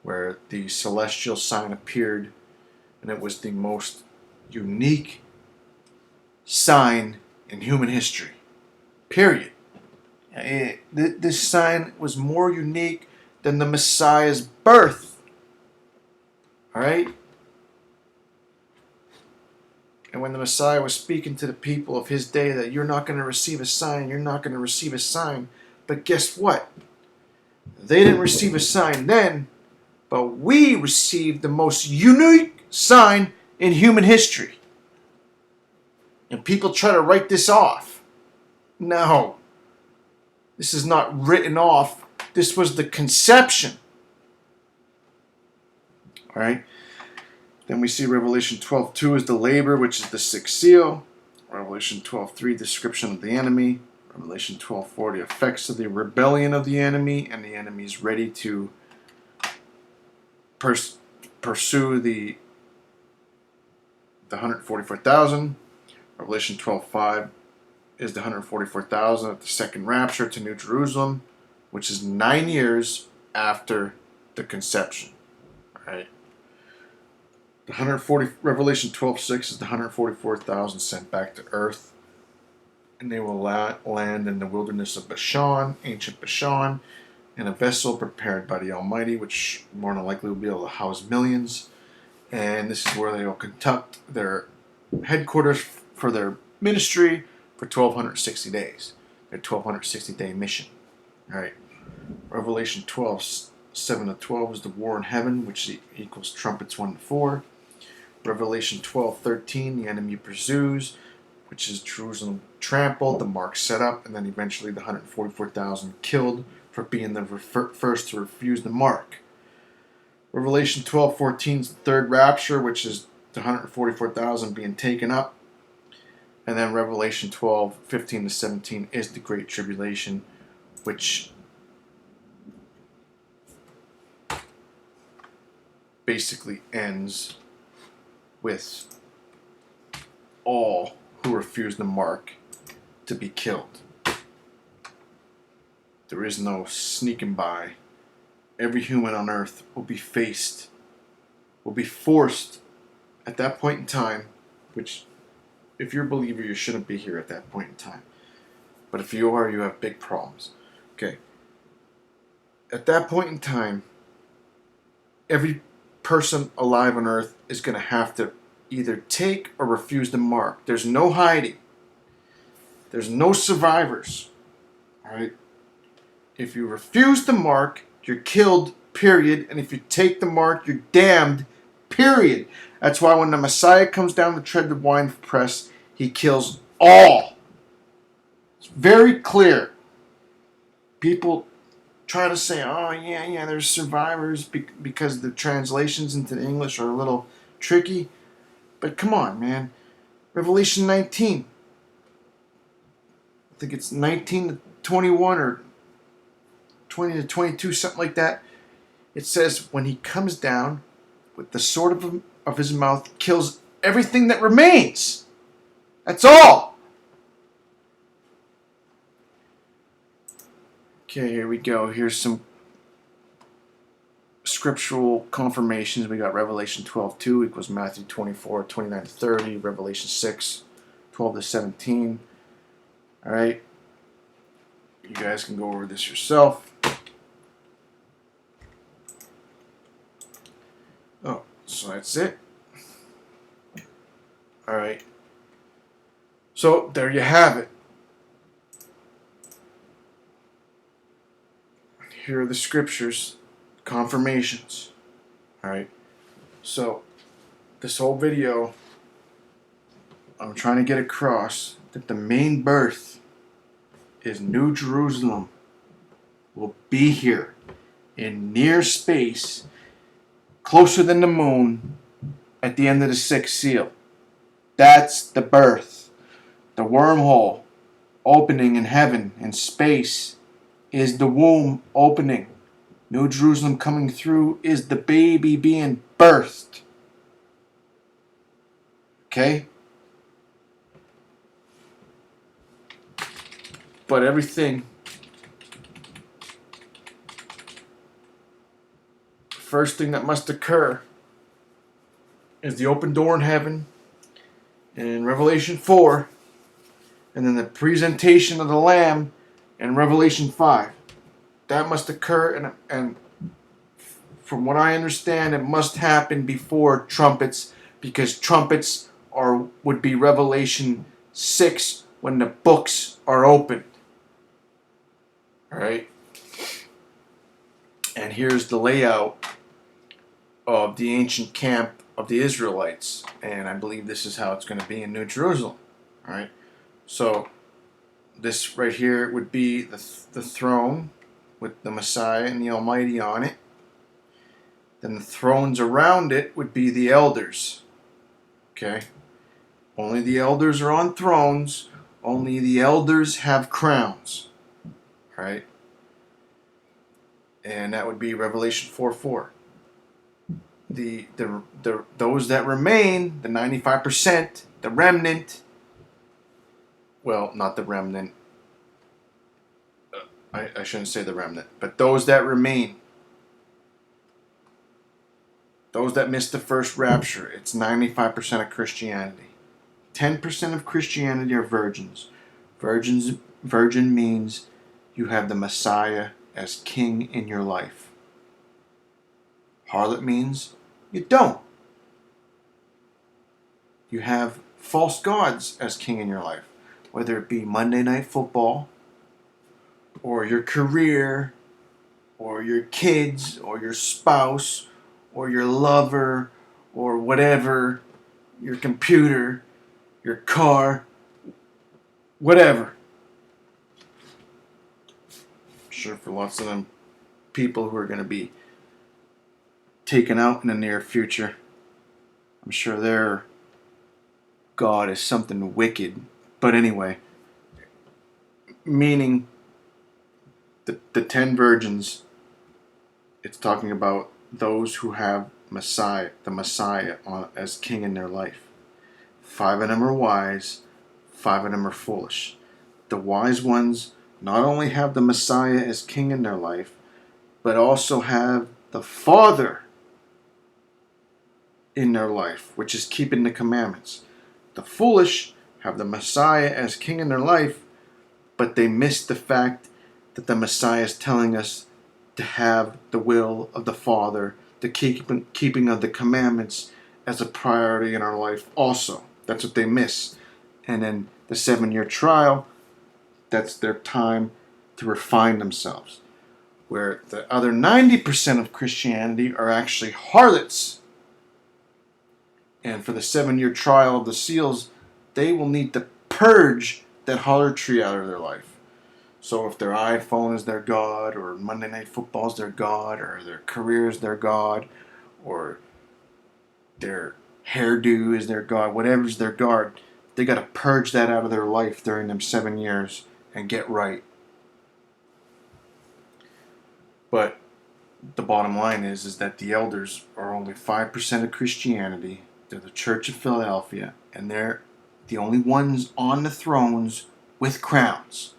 where the celestial sign appeared, and it was the most unique sign in human history. Period. This sign was more unique than the Messiah's birth. Alright? And when the Messiah was speaking to the people of his day that you're not going to receive a sign, you're not going to receive a sign. But guess what? They didn't receive a sign then, but we received the most unique sign in human history. And people try to write this off. No. This is not written off. This was the conception. Alright? Then we see Revelation 12:2 is the labor, which is the sixth seal. Revelation 12:3, description of the enemy. Revelation 12:4, the effects of the rebellion of the enemy, and the enemy is ready to pursue the 144,000. Revelation 12:5 is the 144,000 at the second rapture to New Jerusalem, which is 9 years after the conception. All right. Revelation 12:6 is the 144,000 sent back to earth, and they will land in the wilderness of Bashan, ancient Bashan, in a vessel prepared by the Almighty, which more than likely will be able to house millions. And this is where they will conduct their headquarters for their ministry for 1,260 days. Their 1,260-day mission. All right. Revelation 12:7-12 is the war in heaven, which equals trumpets 1-4. Revelation 12:13, the enemy pursues, which is Jerusalem trampled, the mark set up, and then eventually the 144,000 killed for being the first to refuse the mark. Revelation 12:14 is the third rapture, which is the 144,000 being taken up. And then Revelation 12:15-17 is the Great Tribulation, which basically ends with all who refuse the mark to be killed. There is no sneaking by. Every human on earth will be forced at that point in time, which if you're a believer, you shouldn't be here at that point in time. But if you are, you have big problems. Okay. At that point in time, every person alive on earth is going to have to either take or refuse the mark. There's no hiding. There's no survivors. Alright? If you refuse the mark, you're killed, period. And if you take the mark, you're damned, period. That's why when the Messiah comes down to tread the winepress, he kills all. It's very clear. People try to say, oh, yeah, there's survivors because the translations into the English are a little tricky. But come on, man. Revelation 19. I think it's 19-21 or 20-22, something like that. It says, when he comes down with the sword of his mouth, kills everything that remains. That's all. Okay, here we go. Here's some scriptural confirmations. We got Revelation 12:2 equals Matthew 24:29-30. Revelation 6:12-17. All right. You guys can go over this yourself. Oh, so that's it. All right. So there you have it. Here are the scriptures, confirmations. Alright, so this whole video, I'm trying to get across that the main birth is New Jerusalem will be here in near space, closer than the moon, at the end of the sixth seal. That's the birth. The wormhole opening in heaven, in space, is the womb opening. New Jerusalem coming through is the baby being birthed. Okay? But everything, first thing that must occur is the open door in heaven in Revelation 4, and then the presentation of the Lamb in Revelation 5. That must occur, and from what I understand, it must happen before trumpets, because trumpets would be Revelation 6 when the books are opened. Alright? And here's the layout of the ancient camp of the Israelites. And I believe this is how it's going to be in New Jerusalem. Alright? So, this right here would be the throne with the Messiah and the Almighty on it. Then the thrones around it would be the elders. Okay? Only the elders are on thrones. Only the elders have crowns. Right? And that would be Revelation 4:4. Those that remain, the 95%, the remnant, well, not the remnant, I shouldn't say the remnant, but those that remain, those that missed the first rapture, it's 95% of Christianity. 10% of Christianity are virgins. Virgin means you have the Messiah as king in your life. Harlot means you don't. You have false gods as king in your life, whether it be Monday Night Football, or your career, or your kids, or your spouse, or your lover, or whatever, your computer, your car, whatever. I'm sure for lots of them people who are going to be taken out in the near future, I'm sure their God is something wicked. But anyway, meaning the 10 virgins, it's talking about those who have the Messiah as king in their life. 5 of them are wise, 5 of them are foolish. The wise ones not only have the Messiah as king in their life, but also have the Father in their life, which is keeping the commandments. The foolish have the Messiah as king in their life, but they miss the fact that the Messiah is telling us to have the will of the Father, the keeping of the commandments as a priority in our life also. That's what they miss. And then the 7-year trial, that's their time to refine themselves. Where the other 90% of Christianity are actually harlots. And for the 7-year trial of the seals, they will need to purge that harlotry out of their life. So if their iPhone is their God, or Monday Night Football is their God, or their career is their God, or their hairdo is their God, whatever's their God, they got to purge that out of their life during them 7 years and get right. But the bottom line is that the elders are only 5% of Christianity. They're the Church of Philadelphia, and they're the only ones on the thrones with crowns.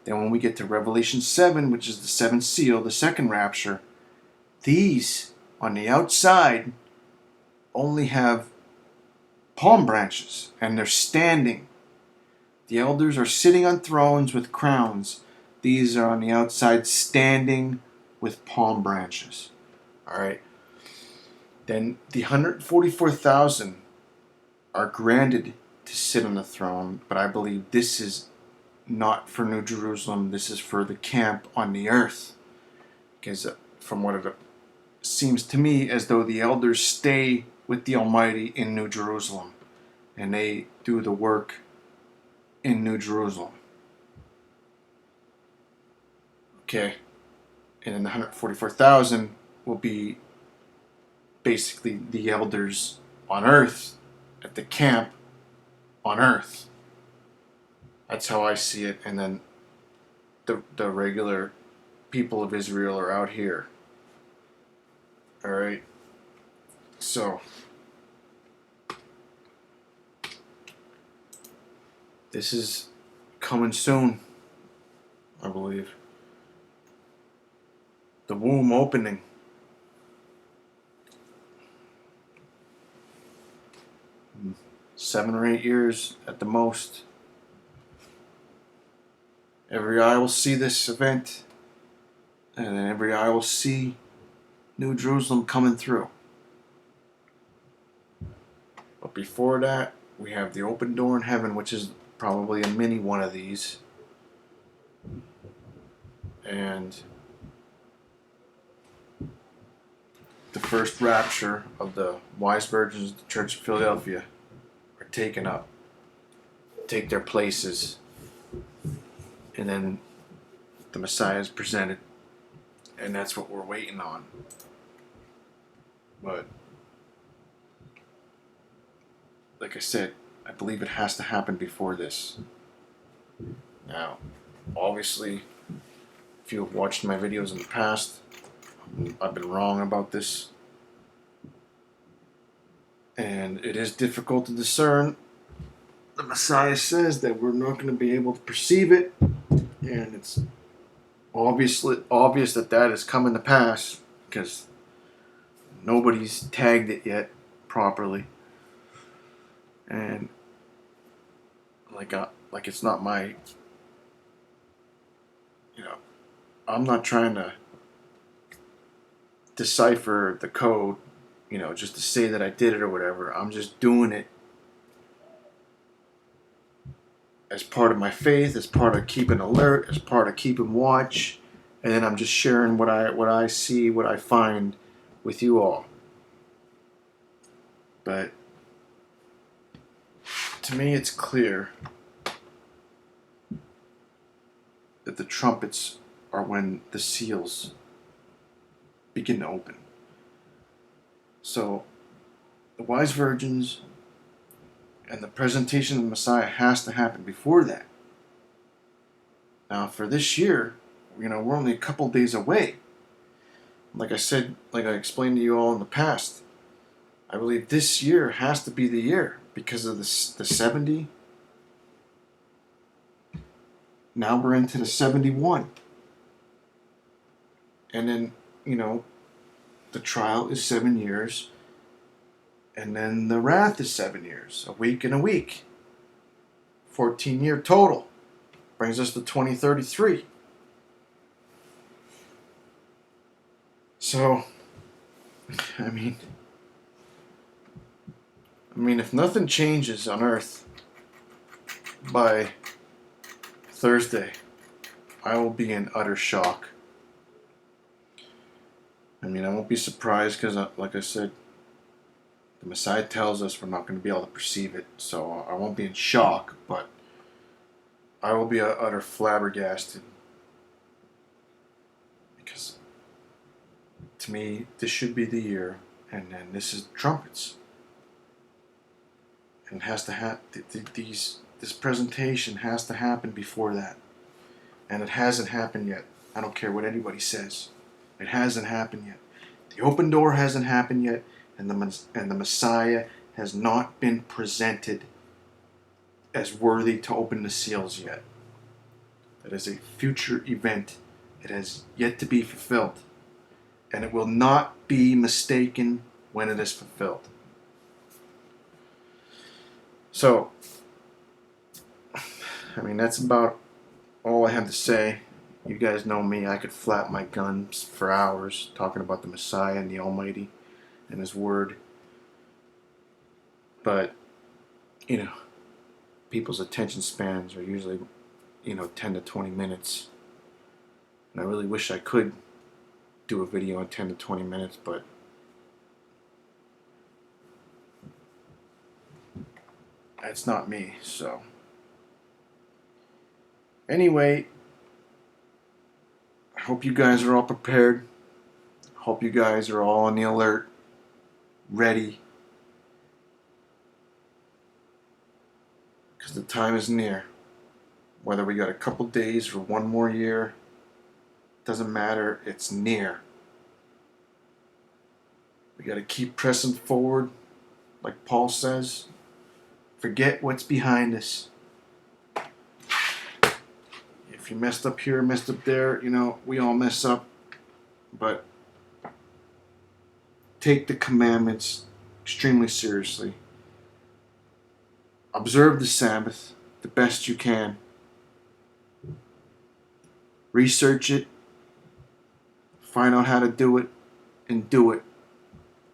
Then when we get to Revelation 7, which is the 7th seal, the second rapture, these on the outside only have palm branches, and they're standing. The elders are sitting on thrones with crowns. These are on the outside standing with palm branches. Alright. Then the 144,000 are granted to sit on the throne, but I believe this is not for New Jerusalem. This is for the camp on the earth. Because from what it seems to me, as though the elders stay with the Almighty in New Jerusalem, and they do the work in New Jerusalem. Okay. And then the 144,000 will be basically the elders on earth at the camp on earth. That's how I see it. And then the regular people of Israel are out here. Alright? So, this is coming soon, I believe. The womb opening. Mm. 7 or 8 years at the most. Every eye will see this event, and then every eye will see New Jerusalem coming through. But before that, we have the open door in heaven, which is probably a mini one of these. And the first rapture of the wise virgins of the Church of Philadelphia are taken up, take their places, and then the Messiah is presented. And that's what we're waiting on. But like I said, I believe it has to happen before this. Now, obviously, if you have watched my videos in the past, I've been wrong about this. And it is difficult to discern. The Messiah says that we're not going to be able to perceive it. And it's obvious that that is coming to pass because nobody's tagged it yet properly. And like it's not my, I'm not trying to decipher the code, just to say that I did it or whatever. I'm just doing it as part of my faith, as part of keeping alert, as part of keeping watch, and then I'm just sharing what I see, what I find with you all. But to me, it's clear that the trumpets are when the seals begin to open. So the wise virgins and the presentation of the Messiah has to happen before that. Now, for this year, we're only a couple days away. Like I said, like I explained to you all in the past, I believe this year has to be the year because of the 70. Now we're into the 71. And then, the trial is 7 years. And then the wrath is 7 years. A week and a week. 14-year total. Brings us to 2033. So, I mean, if nothing changes on Earth by Thursday, I will be in utter shock. I won't be surprised because, like I said, the Messiah tells us we're not going to be able to perceive it. So I won't be in shock, but I will be utter flabbergasted. Because to me, this should be the year, and then this is trumpets. And it has to have this presentation has to happen before that. And it hasn't happened yet. I don't care what anybody says. It hasn't happened yet. The open door hasn't happened yet, and the Messiah has not been presented as worthy to open the seals yet. That is a future event. It has yet to be fulfilled. And it will not be mistaken when it is fulfilled. So, that's about all I have to say. You guys know me. I could flap my guns for hours talking about the Messiah and the Almighty and His Word. But, people's attention spans are usually, 10 to 20 minutes. And I really wish I could do a video in 10 to 20 minutes, but that's not me, so. Anyway, I hope you guys are all prepared. Hope you guys are all on the alert, ready, because the time is near. Whether we got a couple days or one more year, doesn't matter, it's near. We got to keep pressing forward, like Paul says. Forget what's behind us. If you messed up here, messed up there, we all mess up. But take the commandments extremely seriously. Observe the Sabbath the best you can. Research it. Find out how to do it and do it.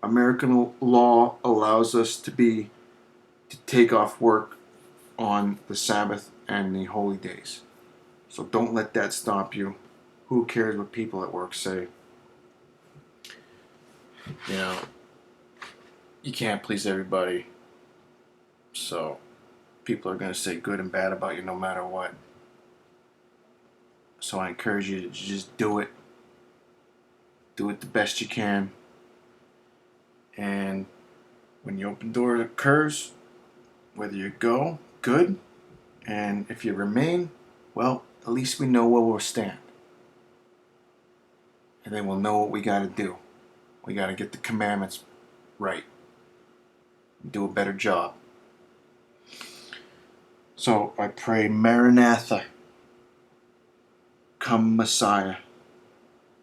American law allows us to take off work on the Sabbath and the holy days. So don't let that stop you. Who cares what people at work say? You can't please everybody. So people are going to say good and bad about you no matter what. So I encourage you to just do it. Do it the best you can. And when the open door occurs, whether you go, good. And if you remain, well, at least we know where we'll stand. And then we'll know what we got to do. We got to get the commandments right. Do a better job. So I pray, Maranatha, come Messiah.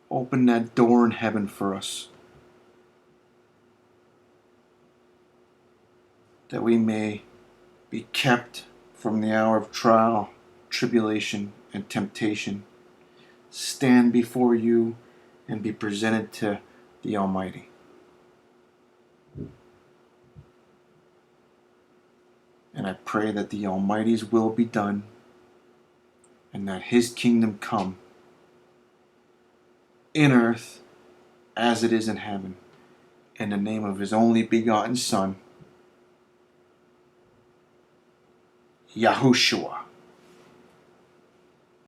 Open that door in heaven for us, that we may be kept from the hour of trial, tribulation, and temptation, stand before you and be presented to the Almighty. And I pray that the Almighty's will be done and that His kingdom come in earth as it is in heaven, in the name of His only begotten Son, YaHushuWaH.